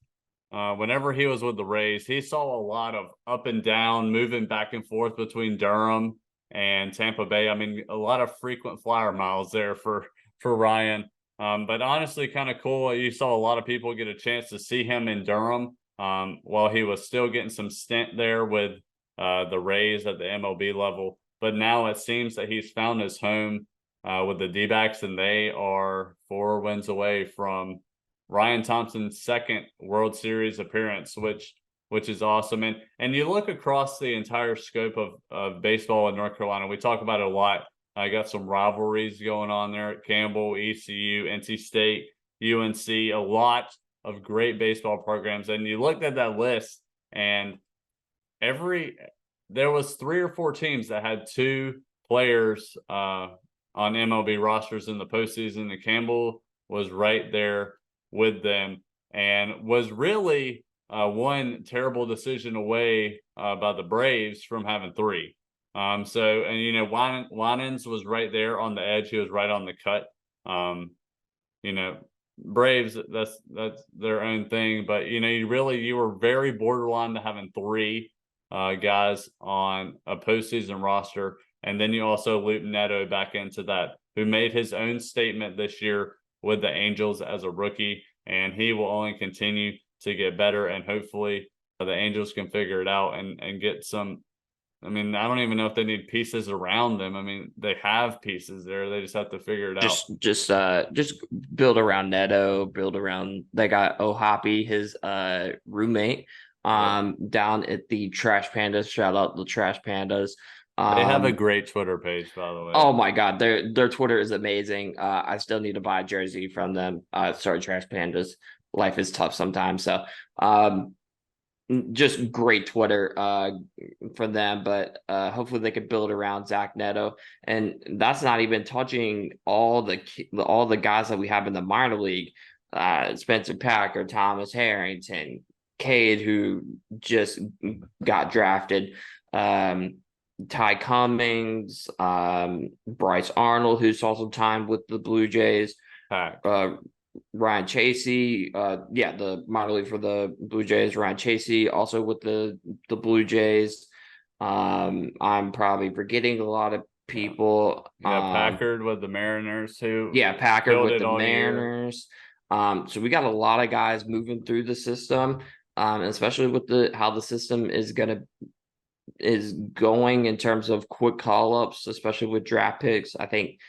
whenever he was with the Rays, he saw a lot of up and down, moving back and forth between Durham and Tampa Bay. I mean, a lot of frequent flyer miles there for Ryan. But honestly, kind of cool. You saw a lot of people get a chance to see him in Durham while he was still getting some stint there with the Rays at the MLB level. But now it seems that he's found his home with the D-backs, and they are 4 wins away from Ryan Thompson's second World Series appearance, which is awesome. And you look across the entire scope of baseball in North Carolina, we talk about it a lot. I got some rivalries going on there at Campbell, ECU, NC State, UNC, a lot of great baseball programs. And you looked at that list, and there was 3 or 4 teams that had 2 players on MLB rosters in the postseason. And Campbell was right there with them and was really one terrible decision away by the Braves from having 3. So, and you know, Winans was right there on the edge. He was right on the cut. You know, Braves, that's their own thing. But you know, you were very borderline to having 3 guys on a postseason roster, and then you also loop Neto back into that, who made his own statement this year with the Angels as a rookie, and he will only continue to get better, and hopefully the Angels can figure it out and get some. I mean, I don't even know if they need pieces around them. I mean, they have pieces there. They just have to figure it out. Just build around Neto, build around. They got O'Hoppy, his roommate, down at the Trash Pandas. Shout out the Trash Pandas. They have a great Twitter page, by the way. Oh my God, their Twitter is amazing. I still need to buy a jersey from them. Sorry, Trash Pandas. Life is tough sometimes. So, just great Twitter for them, but hopefully they could build around Zach Neto, and that's not even touching all the guys that we have in the minor league. Spencer Packer, Thomas Harrington, Cade, who just got drafted, Ty Cummings, Bryce Arnold, who saw some time with the Blue Jays, Ryan Chasey, the minor league for the Blue Jays. Ryan Chasey also with the Blue Jays. I'm probably forgetting a lot of people. Packard with the Mariners too. Yeah, Packard with the Mariners. So we got a lot of guys moving through the system, especially with how the system is going in terms of quick call-ups, especially with draft picks. I think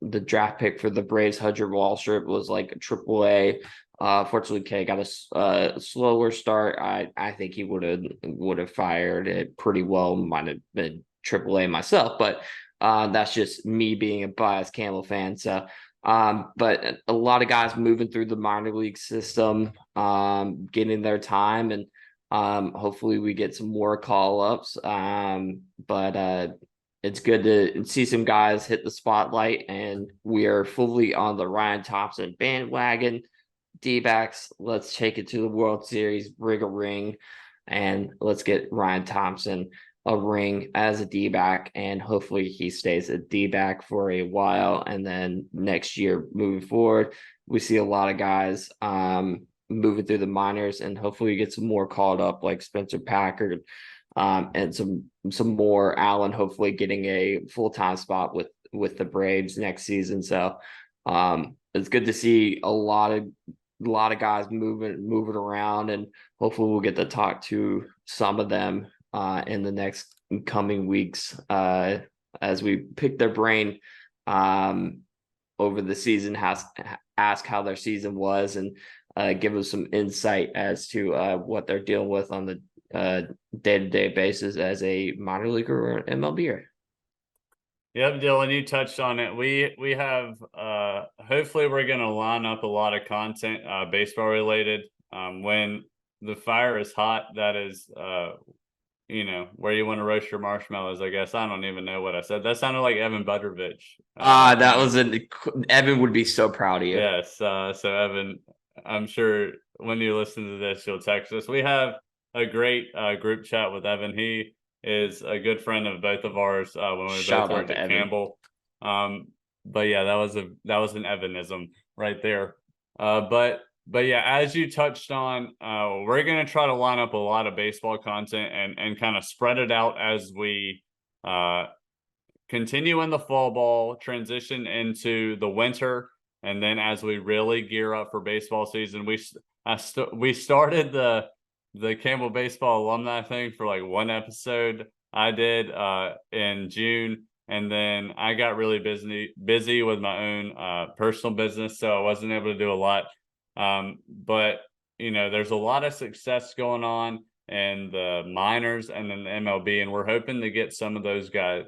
the draft pick for the Braves, Hudger Wallstrip, was like a AAA. Fortunately, K got a slower start. I think he would have fired it pretty well. Might have been AAA myself, but that's just me being a biased Camel fan. So, but a lot of guys moving through the minor league system, getting their time, and hopefully we get some more call ups. But it's good to see some guys hit the spotlight, and we are fully on the Ryan Thompson bandwagon. D-backs, let's take it to the World Series, bring a ring, and let's get Ryan Thompson a ring as a D-back, and hopefully he stays a D-back for a while. And then next year, moving forward, we see a lot of guys moving through the minors, and hopefully get some more called up like Spencer Packard, and some more Allen, hopefully getting a full-time spot with the Braves next season. So it's good to see a lot of guys moving around, and hopefully we'll get to talk to some of them in the next coming weeks as we pick their brain over the season, ask how their season was, and give us some insight as to what they're dealing with on the day-to-day basis as a minor leaguer or MLBer. Yep, Dylan, you touched on it. We have hopefully we're going to line up a lot of content baseball related. When the fire is hot, that is where you want to roast your marshmallows, I guess. I don't even know what I said. That sounded like Evan Butterbridge. That was Evan would be so proud of you. Yes. So Evan, I'm sure when you listen to this, you'll text us. We have a great group chat with Evan. He is a good friend of both of ours when we both worked at Campbell. But yeah, that was an Evanism right there. But yeah, as you touched on, we're going to try to line up a lot of baseball content and kind of spread it out as we continue in the fall ball, transition into the winter, and then as we really gear up for baseball season. We started the Campbell baseball alumni thing for like one episode I did in June, and then I got really busy with my own personal business, so I wasn't able to do a lot. But there's a lot of success going on in the minors and then the MLB, and we're hoping to get some of those guys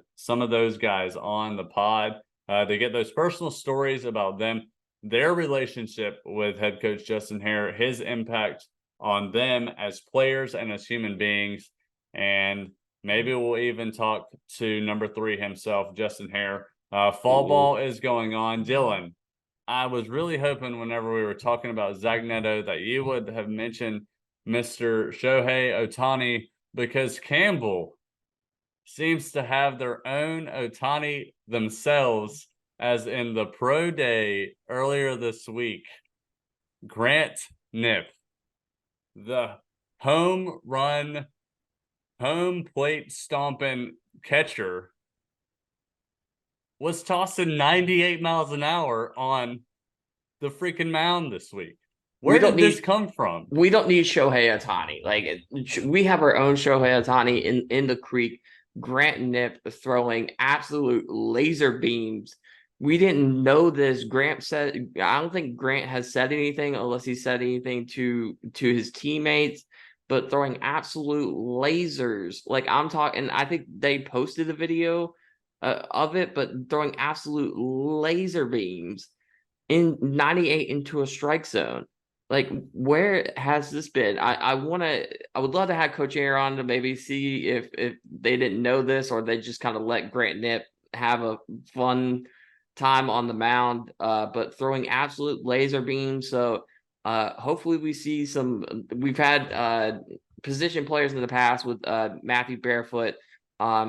on the pod to get those personal stories about them, their relationship with head coach Justin Hare, his impact on them as players and as human beings. And maybe we'll even talk to number 3 himself, Justin Hare. Fall ball is going on. Dylan, I was really hoping whenever we were talking about Zach Neto that you would have mentioned Mr. Shohei Ohtani, because Campbell seems to have their own Ohtani themselves, as in the pro day earlier this week. Grant Knipp, the home plate stomping catcher, was tossing 98 miles an hour on the freaking mound this week. Where did this come from? We don't need Shohei Ohtani. Like, we have our own Shohei Ohtani in the creek. Grant Knipp throwing absolute laser beams. We didn't know this. Grant said, I don't think Grant has said anything unless he said anything to his teammates, but throwing absolute lasers. Like, I'm talking, I think they posted a video of it, but throwing absolute laser beams in 98 into a strike zone. Like, where has this been? I would love to have Coach Air on to maybe see if they didn't know this, or they just kind of let Grant Knipp have a fun time on the mound, but throwing absolute laser beams. So hopefully we see we've had position players in the past with Matthew Barefoot.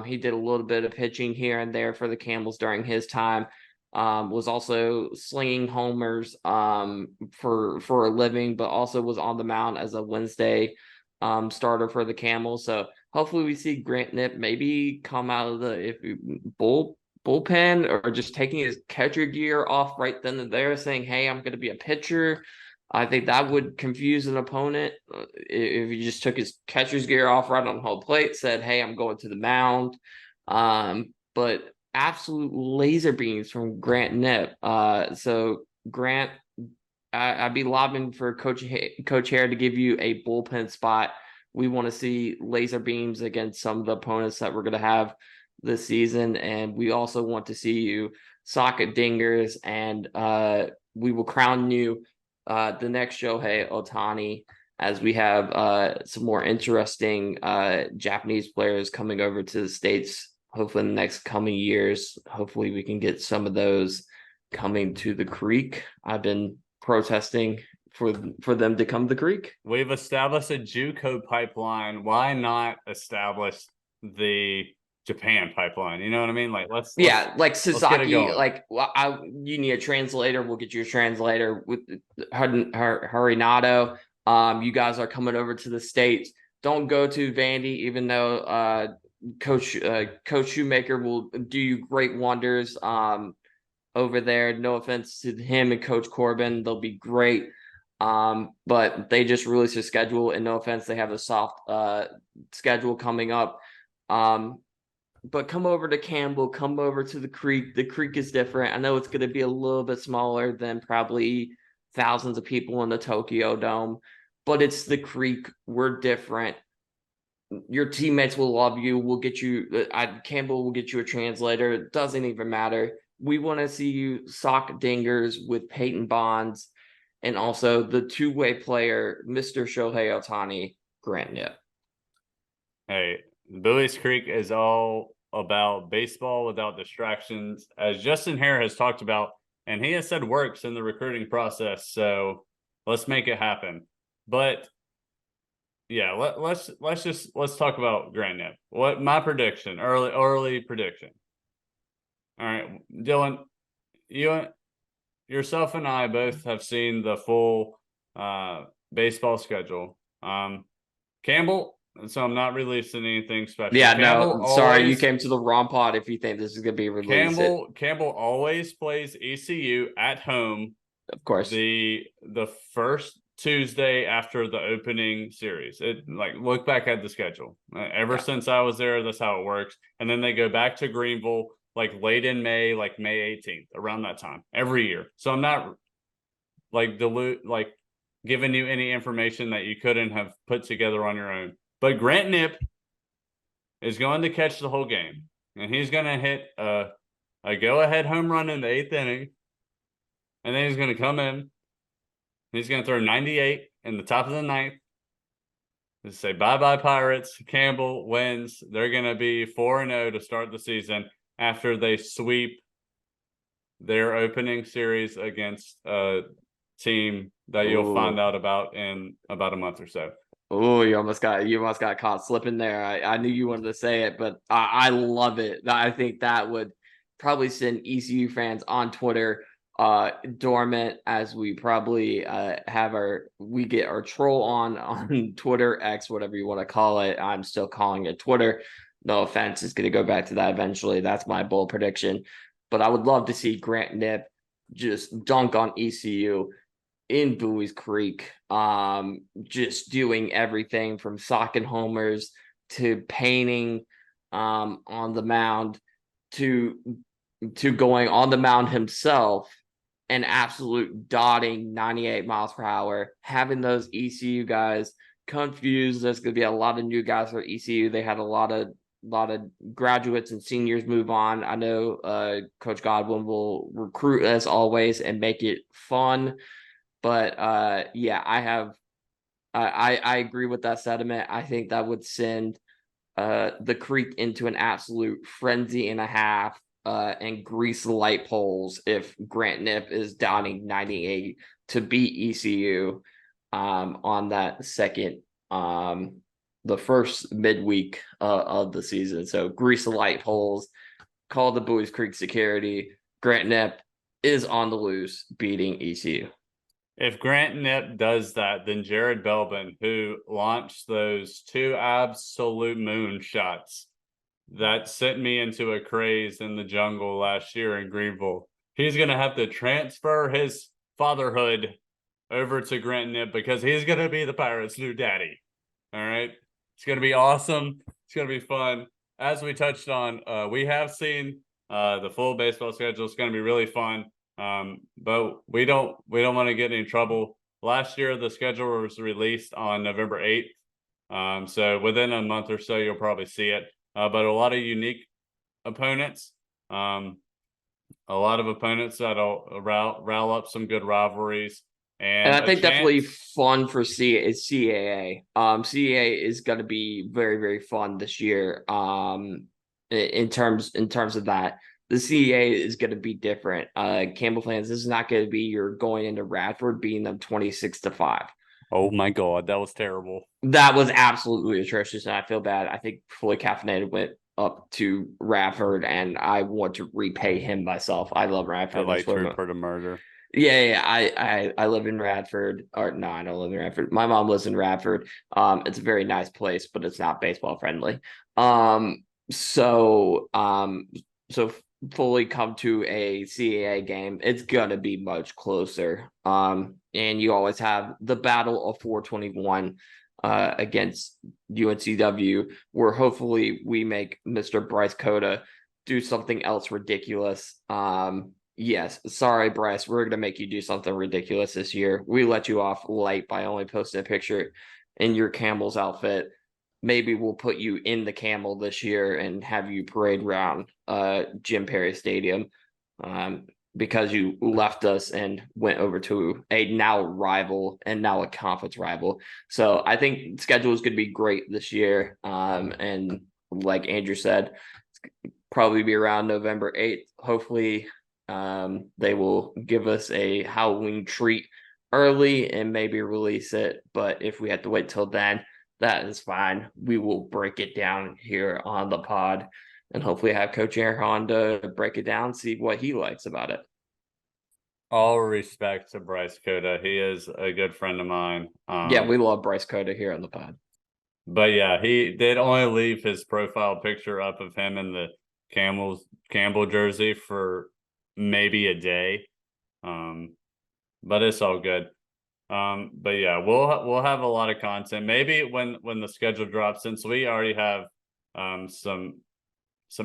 He did a little bit of pitching here and there for the Camels during his time. Was also slinging homers for a living, but also was on the mound as a Wednesday starter for the Camels. So hopefully we see Grant Knipp maybe come out of the bullpen, or just taking his catcher gear off right then and there, saying, hey, I'm going to be a pitcher. I think that would confuse an opponent if he just took his catcher's gear off right on home plate, said, hey, I'm going to the mound. But absolute laser beams from Grant Knipp. So Grant, I'd be lobbying for Coach Hare to give you a bullpen spot. We want to see laser beams against some of the opponents that we're going to have this season, and we also want to see you socket dingers, and we will crown you the next Shohei Ohtani, as we have some more interesting Japanese players coming over to the States, hopefully in the next coming years. Hopefully we can get some of those coming to the Creek. I've been protesting for them to come to the Creek. We've established a JUCO pipeline. Why not establish the Japan pipeline? You know what I mean? Like like Sasaki. You need a translator. We'll get you a translator with Harinato. You guys are coming over to the States. Don't go to Vandy, even though Coach Shoemaker will do you great wonders over there. No offense to him and Coach Corbin, they'll be great. But they just released a schedule, and no offense, they have a soft schedule coming up. But come over to Campbell, come over to the Creek. The Creek is different. I know it's going to be a little bit smaller than probably thousands of people in the Tokyo Dome, but it's the Creek. We're different. Your teammates will love you. We'll get you. Campbell will get you a translator. It doesn't even matter. We want to see you sock dingers with Peyton Bonds, and also the two-way player, Mr. Shohei Ohtani, Grant Nip. Hey, Bowie's Creek is all about baseball without distractions, as Justin Hare has talked about, and he has said works in the recruiting process. So let's make it happen. But yeah, let's talk about Grant Nip. What my prediction, early prediction. All right, Dylan, yourself and I both have seen the full baseball schedule. Campbell, so I'm not releasing anything special. Yeah, Campbell sorry, you came to the wrong pod if you think this is going to be released. Campbell always plays ECU at home. Of course. The first Tuesday after the opening series. Look back at the schedule. Since I was there, that's how it works. And then they go back to Greenville late in May, May 18th, around that time every year. So I'm not giving you any information that you couldn't have put together on your own. But Grant Nip is going to catch the whole game, and he's going to hit a go-ahead home run in the 8th inning, and then he's going to come in. He's going to throw 98 in the top of the 9th. Let's say bye-bye Pirates. Campbell wins. They're going to be 4-0 to start the season after they sweep their opening series against a team that you'll find out about in about a month or so. Oh, you almost got caught slipping there. I knew you wanted to say it, but I love it. I think that would probably send ECU fans on Twitter dormant, as we probably get our troll on Twitter, X, whatever you want to call it. I'm still calling it Twitter. No offense, it's going to go back to that eventually. That's my bold prediction. But I would love to see Grant Nip just dunk on ECU in Bowie's Creek, just doing everything from socking homers to painting on the mound to going on the mound himself and absolute dotting 98 miles per hour, having those ECU guys confused. There's going to be a lot of new guys for ECU. They had a lot of graduates and seniors move on. I know Coach Godwin will recruit as always and make it fun. But yeah, I agree with that sentiment. I think that would send the Creek into an absolute frenzy and a half, and grease the light poles if Grant Nip is downing 98 to beat ECU on that second, the first midweek of the season. So grease the light poles, call the Bowie's Creek security. Grant Nip is on the loose, beating ECU. If Grant Nip does that, then Jared Belbin, who launched those 2 absolute moon shots that sent me into a craze in the jungle last year in Greenville, he's going to have to transfer his fatherhood over to Grant Nip, because he's going to be the Pirates' new daddy. All right? It's going to be awesome. It's going to be fun. As we touched on, we have seen the full baseball schedule. It's going to be really fun. But we don't want to get in trouble. Last year, the schedule was released on November 8th. So within a month or so, you'll probably see it. But a lot of unique opponents. A lot of opponents that'll rile up some good rivalries. And And I a think definitely chance. fun for CAA. CAA is going to be very, very fun this year. In terms of that, the CAA is going to be different. Campbell fans, this is not going to be you're going into Radford beating them 26-5. Oh my God, that was terrible. That was absolutely atrocious, and I feel bad. I think Fully Caffeinated went up to Radford, and I want to repay him myself. I love Radford. I like Trooper to murder. Yeah. I live in Radford. Or no, I don't live in Radford. My mom lives in Radford. It's a very nice place, but it's not baseball friendly. So fully come to a CAA game, it's gonna be much closer. And you always have the battle of 421 against UNCW, where hopefully we make Mr. Bryce Coda do something else ridiculous. Yes, sorry, Bryce, we're gonna make you do something ridiculous this year. We let you off light by only posting a picture in your Camels outfit. Maybe we'll put you in the Camel this year and have you parade around Jim Perry Stadium, because you left us and went over to a now rival and now a conference rival. So I think the schedule is going to be great this year. And like Andrew said, it's probably be around November 8th. Hopefully they will give us a Halloween treat early and maybe release it. But if we have to wait till then, that is fine. We will break it down here on the pod and hopefully have Coach Aaron to break it down, see what he likes about it. All respect to Bryce Coda. He is a good friend of mine. Yeah, we love Bryce Coda here on the pod. But yeah, he did only leave his profile picture up of him in the Campbell jersey for maybe a day. But it's all good. But yeah, we'll have a lot of content. Maybe when the schedule drops, since we already have some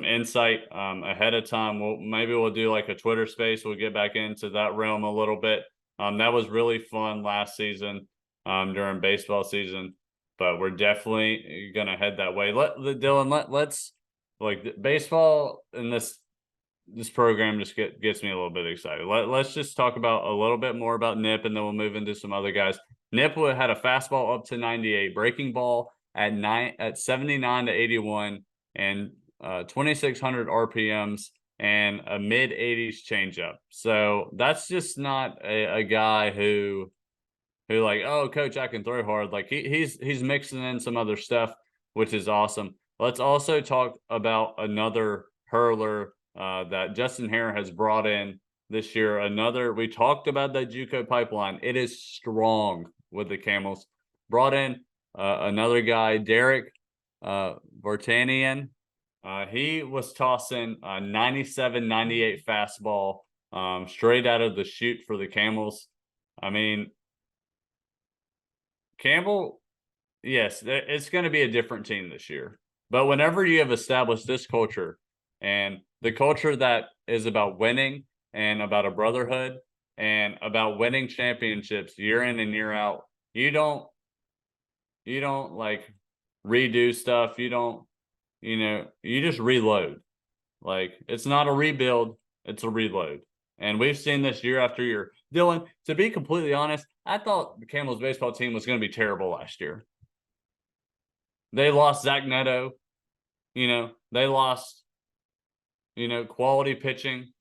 insight ahead of time, we'll do like a Twitter space. We'll get back into that realm a little bit. That was really fun last season during baseball season, but we're definitely gonna head that way. Let's like baseball in this program just gets me a little bit excited. Let's just talk about a little bit more about Nip, and then we'll move into some other guys. Nip had a fastball up to 98, breaking ball at 79 to 81, and 2,600 RPMs and a mid 80s changeup. So that's just not a guy who like, oh, coach, I can throw hard. Like he's mixing in some other stuff, which is awesome. Let's also talk about another hurler that Justin Hare has brought in this year. We talked about that JUCO pipeline. It is strong with the Camels. Brought in another guy, Derek Vartanian. He was tossing a 97, 98 fastball straight out of the chute for the Camels. I mean, Campbell, yes, it's going to be a different team this year. But whenever you have established this culture, and the culture that is about winning and about a brotherhood and about winning championships year in and year out, you don't like redo stuff. You just reload. Like, it's not a rebuild, it's a reload. And we've seen this year after year. Dylan, to be completely honest, I thought the Camels baseball team was going to be terrible last year. They lost Zach Neto. They lost, quality pitching.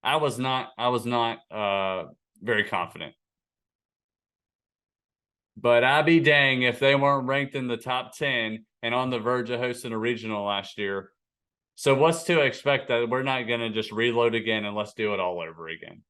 I was not very confident. But I'd be dang if they weren't ranked in the top 10 and on the verge of hosting a regional last year. So what's to expect that we're not going to just reload again and let's do it all over again?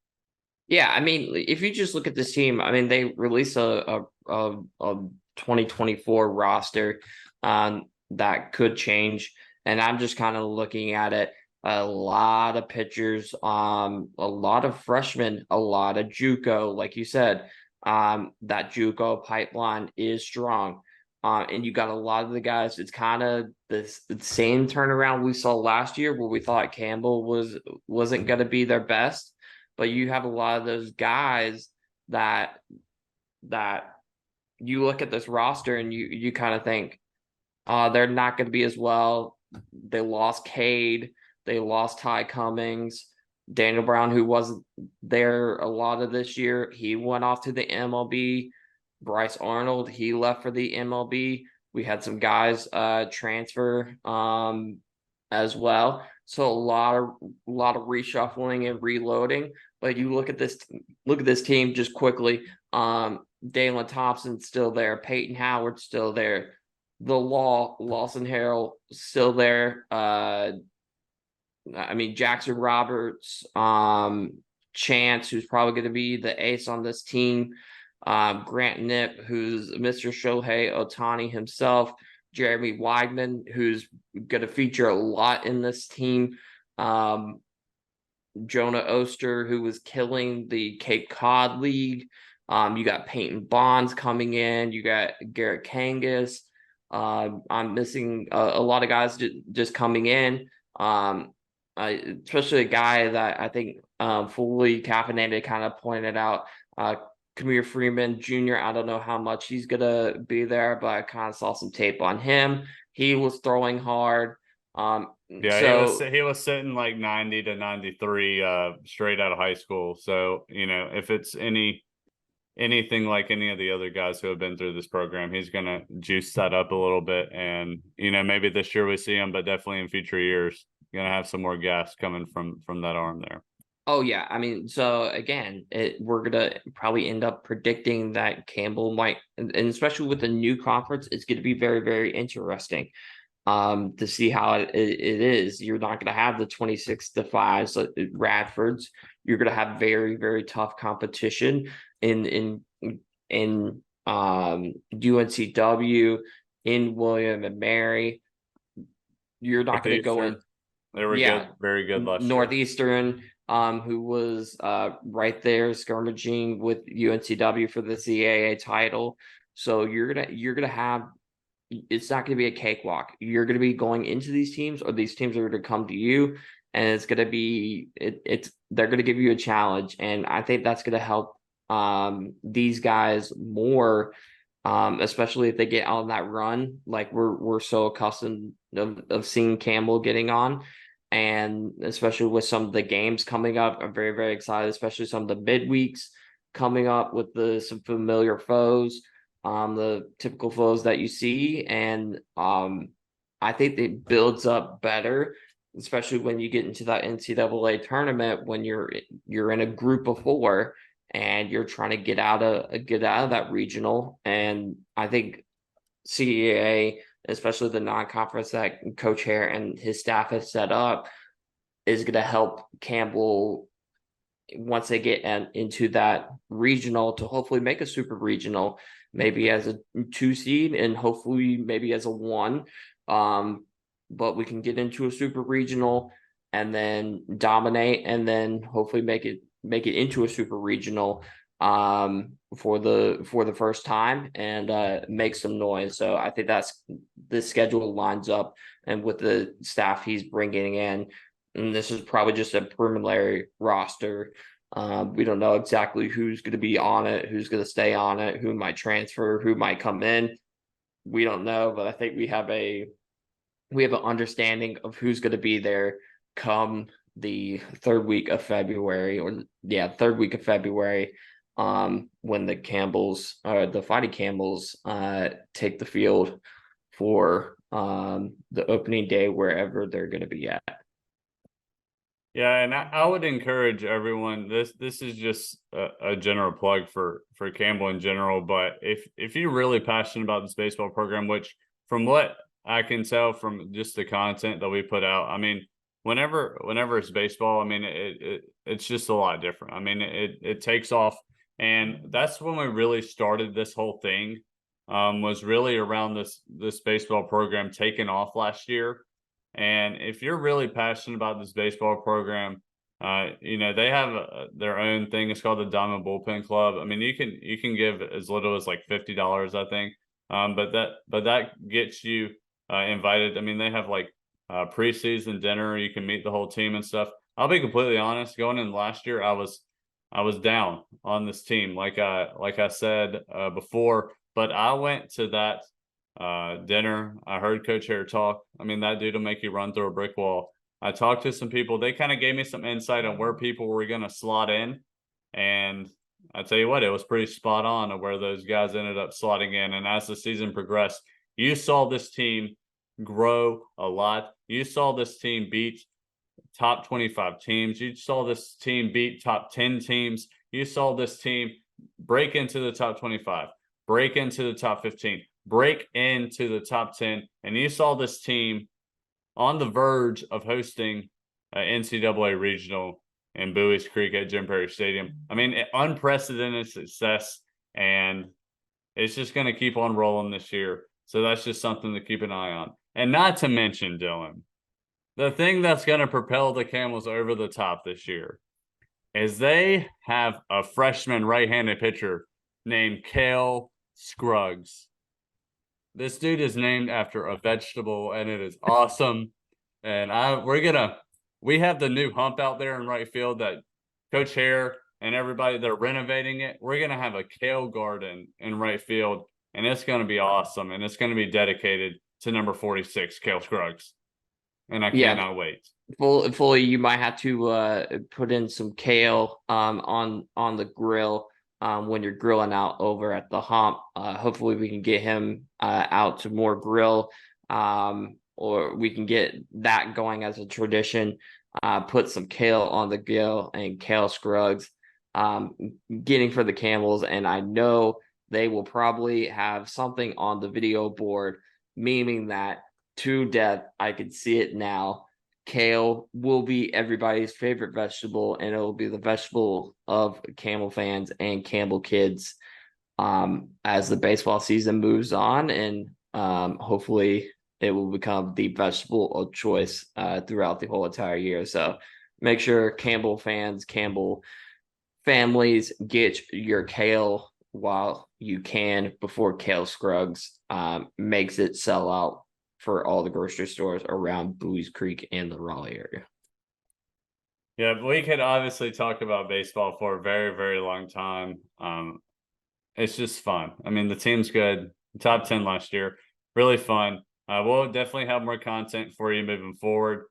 Yeah, I mean, if you just look at this team, I mean, they released a 2024 roster that could change. And I'm just kind of looking at it. A lot of pitchers, a lot of freshmen, a lot of JUCO, like you said. That JUCO pipeline is strong. And you got a lot of the guys. It's kind of the same turnaround we saw last year, where we thought Campbell wasn't going to be their best, but you have a lot of those guys that you look at this roster and you kind of think, they're not going to be as well. They lost Cade. They lost Ty Cummings. Daniel Brown, who wasn't there a lot of this year, he went off to the MLB. Bryce Arnold, he left for the MLB. We had some guys transfer as well. So a lot of reshuffling and reloading. But you look at this team just quickly. Dalen Thompson's still there. Peyton Howard's still there. Lawson Harrell still there. Jackson Roberts, Chance, who's probably going to be the ace on this team. Grant Knipp, who's Mr. Shohei Ohtani himself. Jeremy Weigman, who's going to feature a lot in this team. Jonah Oster, who was killing the Cape Cod League. You got Peyton Bonds coming in. You got Garrett Kangas. I'm missing a lot of guys just coming in. Especially a guy that I think fully caffeinated kind of pointed out. Kamir Freeman Jr., I don't know how much he's going to be there, but I kind of saw some tape on him. He was throwing hard. He was sitting like 90 to 93 straight out of high school. So, if it's anything like any of the other guys who have been through this program, he's going to juice that up a little bit. And, maybe this year we see him, but definitely in future years, going to have some more gas coming from that arm there. Oh, yeah. So again, we're going to probably end up predicting that Campbell might, and especially with the new conference, it's going to be very, very interesting to see how it is. You're not going to have the 26-5 Radfords. You're going to have very, very tough competition in UNCW, in William and Mary. You're not going to go in. They were good, very good last Northeastern, who was right there scrimmaging with UNCW for the CAA title. So you're gonna have, it's not gonna be a cakewalk. You're gonna be going into these teams, or these teams are gonna come to you, and it's gonna be they're gonna give you a challenge, and I think that's gonna help these guys more. Especially if they get on that run, like we're so accustomed of seeing Campbell getting on, and especially with some of the games coming up, I'm very, very excited. Especially some of the midweeks coming up with some familiar foes, the typical foes that you see, and I think it builds up better, especially when you get into that NCAA tournament when you're in a group of 4. And you're trying to get out of that regional. And I think CAA, especially the non-conference that Coach Hare and his staff have set up, is going to help Campbell once they get into that regional to hopefully make a super regional, maybe as a 2 seed and hopefully maybe as a 1. But we can get into a super regional and then dominate, and then hopefully make it into a super regional for the first time, and make some noise. So I think this schedule lines up, and with the staff he's bringing in, and this is probably just a preliminary roster. We don't know exactly who's going to be on it, who's going to stay on it, who might transfer, who might come in. We don't know, but I think we have an understanding of who's going to be there come the third week of February, when the Campbells, the Fighting Camels, take the field for the opening day wherever they're going to be at. Yeah, and I would encourage everyone. This is just a general plug for Campbell in general. But if you're really passionate about this baseball program, which from what I can tell from just the content that we put out, whenever it's baseball, it's just a lot different. It takes off, and that's when we really started this whole thing. Was really around this baseball program taking off last year. And if you're really passionate about this baseball program, they have their own thing. It's called the Diamond Bullpen Club. You can give as little as like $50, I think. But that gets you invited. They have like preseason dinner. You can meet the whole team and stuff. I'll be completely honest. Going in last year, I was down on this team, like I said before. But I went to that dinner. I heard Coach Hare talk. That dude will make you run through a brick wall. I talked to some people. They kind of gave me some insight on where people were going to slot in. And I tell you what, it was pretty spot on of where those guys ended up slotting in. And as the season progressed, you saw this team grow a lot. You saw this team beat top 25 teams. You saw this team beat top 10 teams. You saw this team break into the top 25, break into the top 15, break into the top 10. And you saw this team on the verge of hosting an NCAA regional in Bowie's Creek at Jim Perry Stadium. I mean, unprecedented success, and it's just going to keep on rolling this year. So that's just something to keep an eye on. And not to mention, Dylan, the thing that's going to propel the Camels over the top this year is they have a freshman right-handed pitcher named Cale Scruggs. This dude is named after a vegetable, and it is awesome. And we have the new hump out there in right field that Coach Hare and everybody, they're renovating it. We're going to have a kale garden in right field, and it's going to be awesome. And it's going to be dedicated to number 46, Cale Scruggs. And I cannot wait. Fully, you might have to put in some kale on the grill when you're grilling out over at the hump. Hopefully we can get him out to more grill, or we can get that going as a tradition. Put some kale on the grill and Cale Scruggs getting for the Camels, and I know they will probably have something on the video board memeing that to death. I can see it now. Kale will be everybody's favorite vegetable, and it will be the vegetable of Camel fans and Campbell kids as the baseball season moves on, and hopefully it will become the vegetable of choice throughout the whole entire year. So make sure Campbell fans, Campbell families, get your kale while you can before Cale Scruggs makes it sell out for all the grocery stores around Bowie's Creek and the Raleigh area. Yeah, we could obviously talk about baseball for a very, very long time. It's just fun. I mean, the team's good. Top 10 last year. Really fun. We'll definitely have more content for you moving forward.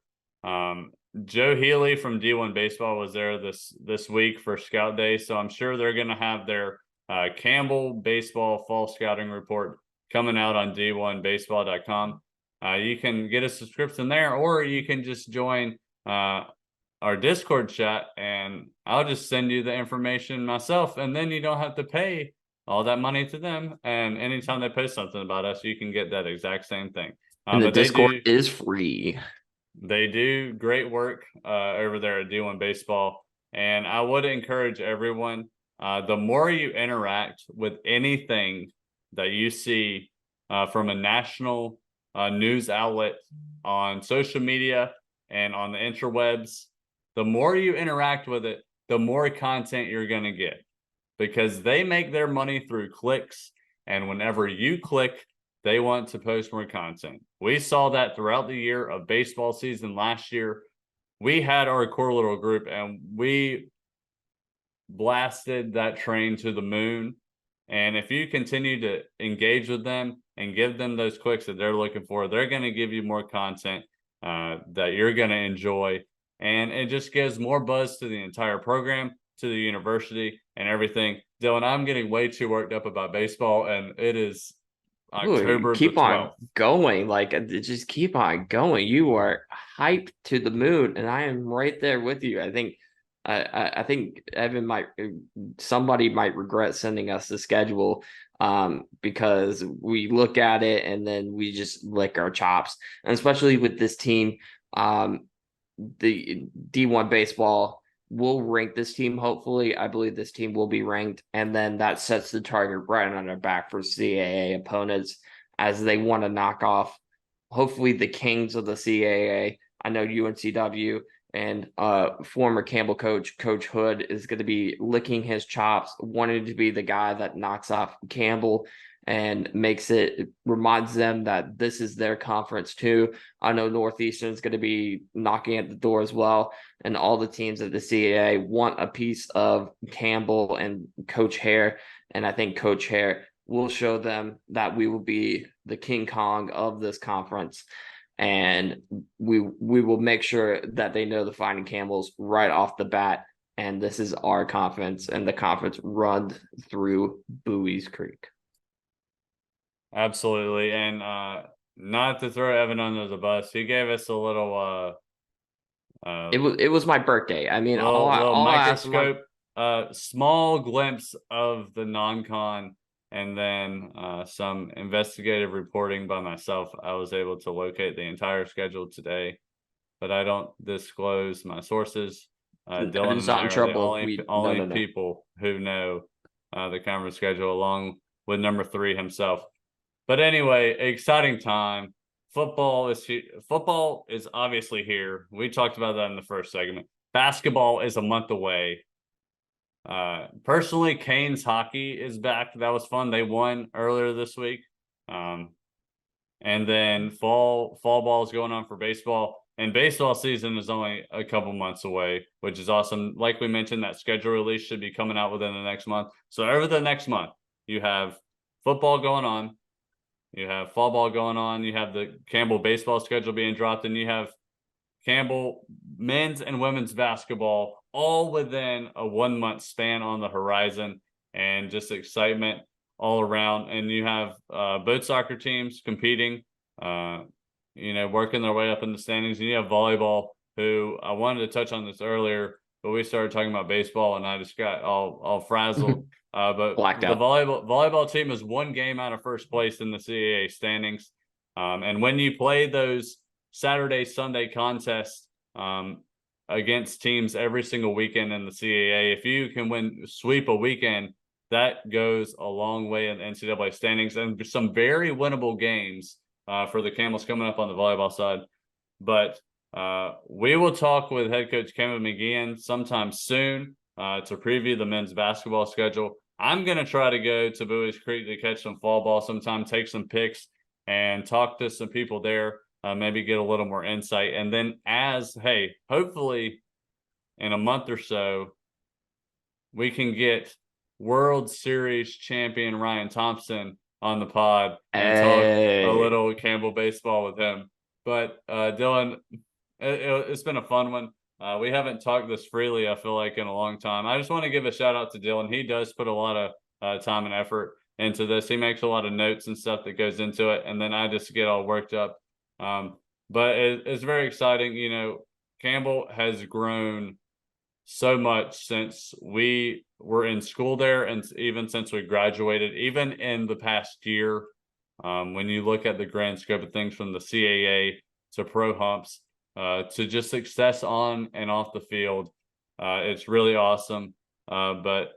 Joe Healy from D1 Baseball was there this week for Scout Day, so I'm sure they're going to have their Campbell Baseball Fall Scouting Report coming out on d1baseball.com. You can get a subscription there, or you can just join our Discord chat, and I'll just send you the information myself, and then you don't have to pay all that money to them. And anytime they post something about us, you can get that exact same thing. And the Discord is free. They do great work over there at D1 Baseball, and I would encourage everyone, the more you interact with anything that you see from a national news outlet on social media and on the interwebs, the more you interact with it, the more content you're going to get, because they make their money through clicks. And whenever you click, they want to post more content. We saw that throughout the year of baseball season last year. We had our core little group, and we blasted that train to the moon. And if you continue to engage with them and give them those clicks that they're looking for, they're going to give you more content that you're going to enjoy. And it just gives more buzz to the entire program, to the university, and everything. Dylan, I'm getting way too worked up about baseball, and it is October keep the 12th. On going. Like, just keep on going. You are hyped to the moon, and I am right there with you. I think Evan somebody might regret sending us the schedule because we look at it and then we just lick our chops. And especially with this team, the D1 Baseball will rank this team. Hopefully, I believe this team will be ranked, and then that sets the target right on their back for CAA opponents as they want to knock off, hopefully, the kings of the CAA. I know UNCW and former Campbell coach Hood is going to be licking his chops, wanting to be the guy that knocks off Campbell and reminds them that this is their conference too. I know Northeastern is going to be knocking at the door as well, and all the teams at the CAA want a piece of Campbell and Coach Hare, and I think Coach Hare will show them that we will be the King Kong of this conference. and we will make sure that they know the Fighting Camels right off the bat. And this is our conference, and the conference run through Bowie's Creek. Absolutely. And not to throw Evan under the bus, he gave us a little It was my birthday. I mean, little all I asked microscope, small glimpse of the non-con, and then some investigative reporting by myself. I was able to locate the entire schedule today, but I don't disclose my sources. Dylan Evan's and I not in are the trouble. only No. people who know the conference schedule, along with number 3 himself. But anyway, exciting time. Football is obviously here. We talked about that in the first segment. Basketball is a month away. Personally, Canes hockey is back. That was fun. They won earlier this week. And then fall ball is going on for baseball. And baseball season is only a couple months away, which is awesome. Like we mentioned, that schedule release should be coming out within the next month. So over the next month, you have football going on. You have fall ball going on. You have the Campbell baseball schedule being dropped, and you have Campbell men's and women's basketball all within a 1 month span on the horizon, and just excitement all around. And you have both soccer teams competing, working their way up in the standings. And you have volleyball, who I wanted to touch on this earlier, but we started talking about baseball, and I just got all frazzled. But Blacked the out. volleyball team is 1 game out of first place in the CAA standings. And when you play those Saturday, Sunday contests against teams every single weekend in the CAA, if you can sweep a weekend, that goes a long way in the NCAA standings, and some very winnable games for the Camels coming up on the volleyball side. But we will talk with head coach Campbell McGeehan sometime soon to preview the men's basketball schedule. I'm going to try to go to Bowie's Creek to catch some fall ball sometime, take some pics, and talk to some people there, maybe get a little more insight. And then hopefully in a month or so, we can get World Series champion Ryan Thompson on the pod and talk a little Campbell baseball with him. But Dylan, it's been a fun one. We haven't talked this freely, I feel like, in a long time. I just want to give a shout out to Dylan. He does put a lot of time and effort into this. He makes a lot of notes and stuff that goes into it, and then I just get all worked up. But it's very exciting. Campbell has grown so much since we were in school there, and even since we graduated, even in the past year. When you look at the grand scope of things, from the CAA to pro humps, to just success on and off the field, it's really awesome. But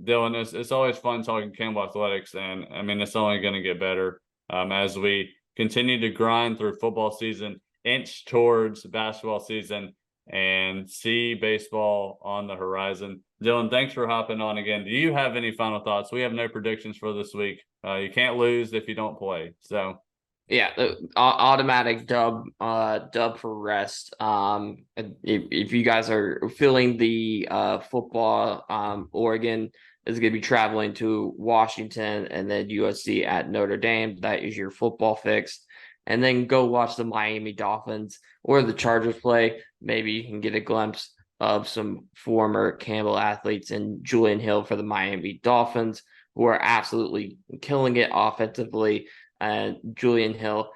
Dylan, it's always fun talking Campbell athletics, and I mean, it's only going to get better as we continue to grind through football season, inch towards basketball season, and see baseball on the horizon. Dylan, thanks for hopping on again. Do you have any final thoughts? We have no predictions for this week. You can't lose if you don't play. So yeah, automatic dub for rest. If you guys are feeling the football, Oregon is going to be traveling to Washington and then USC at Notre Dame. That is your football fix. And then go watch the Miami Dolphins or the Chargers play. Maybe you can get a glimpse of some former Campbell athletes and Julian Hill for the Miami Dolphins, who are absolutely killing it offensively. And Julian Hill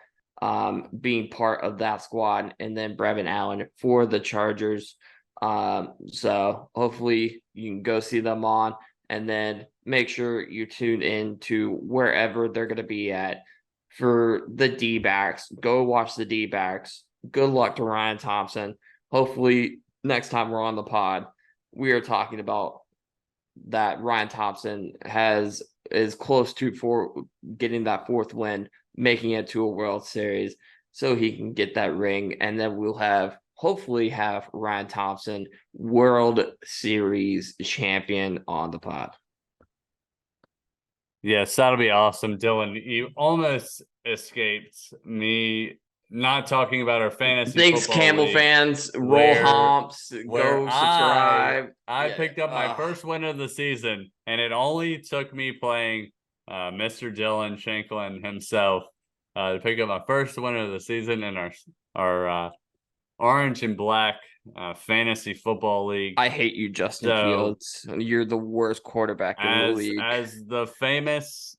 being part of that squad, and then Brevin Allen for the Chargers. So hopefully you can go see them on, and then make sure you tune in to wherever they're going to be at for the D-backs. Go watch the D-backs. Good luck to Ryan Thompson. Hopefully next time we're on the pod, we are talking about that Ryan Thompson is close to getting that 4th win, making it to a World Series, so he can get that ring, and then we'll hopefully have Ryan Thompson World Series champion on the pod. Yes, that'll be awesome. Dylan, you almost escaped me not talking about our fantasy Thanks, football Campbell league, fans. Roll humps. Go subscribe. I picked up my first win of the season, and it only took me playing Mr. Dylan Shanklin himself to pick up my first win of the season in our orange and black fantasy football league. I hate you, Justin So, Fields. You're the worst quarterback in the league. As the famous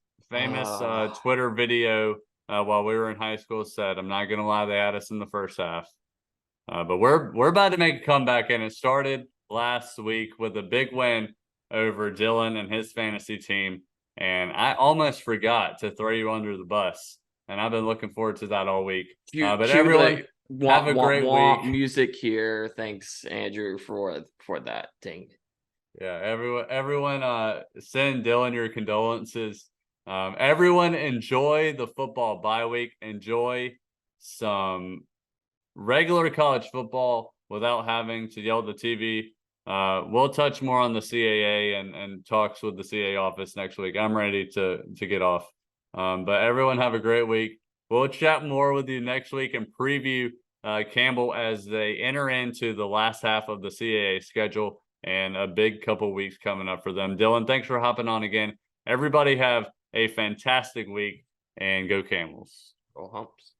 Twitter video while we were in high school said, I'm not gonna lie, they had us in the first half. But we're about to make a comeback, and it started last week with a big win over Dylan and his fantasy team. And I almost forgot to throw you under the bus, and I've been looking forward to that all week. But everyone, have a great week. Music here. Thanks, Andrew, for that. Ding. Yeah, everyone, send Dylan your condolences. Everyone, enjoy the football bye week. Enjoy some regular college football without having to yell at the TV. We'll touch more on the CAA and talks with the CAA office next week. I'm ready to get off. But everyone have a great week. We'll chat more with you next week and preview Campbell as they enter into the last half of the CAA schedule and a big couple weeks coming up for them. Dylan, thanks for hopping on again. Everybody have a fantastic week and go Camels. Go Humps.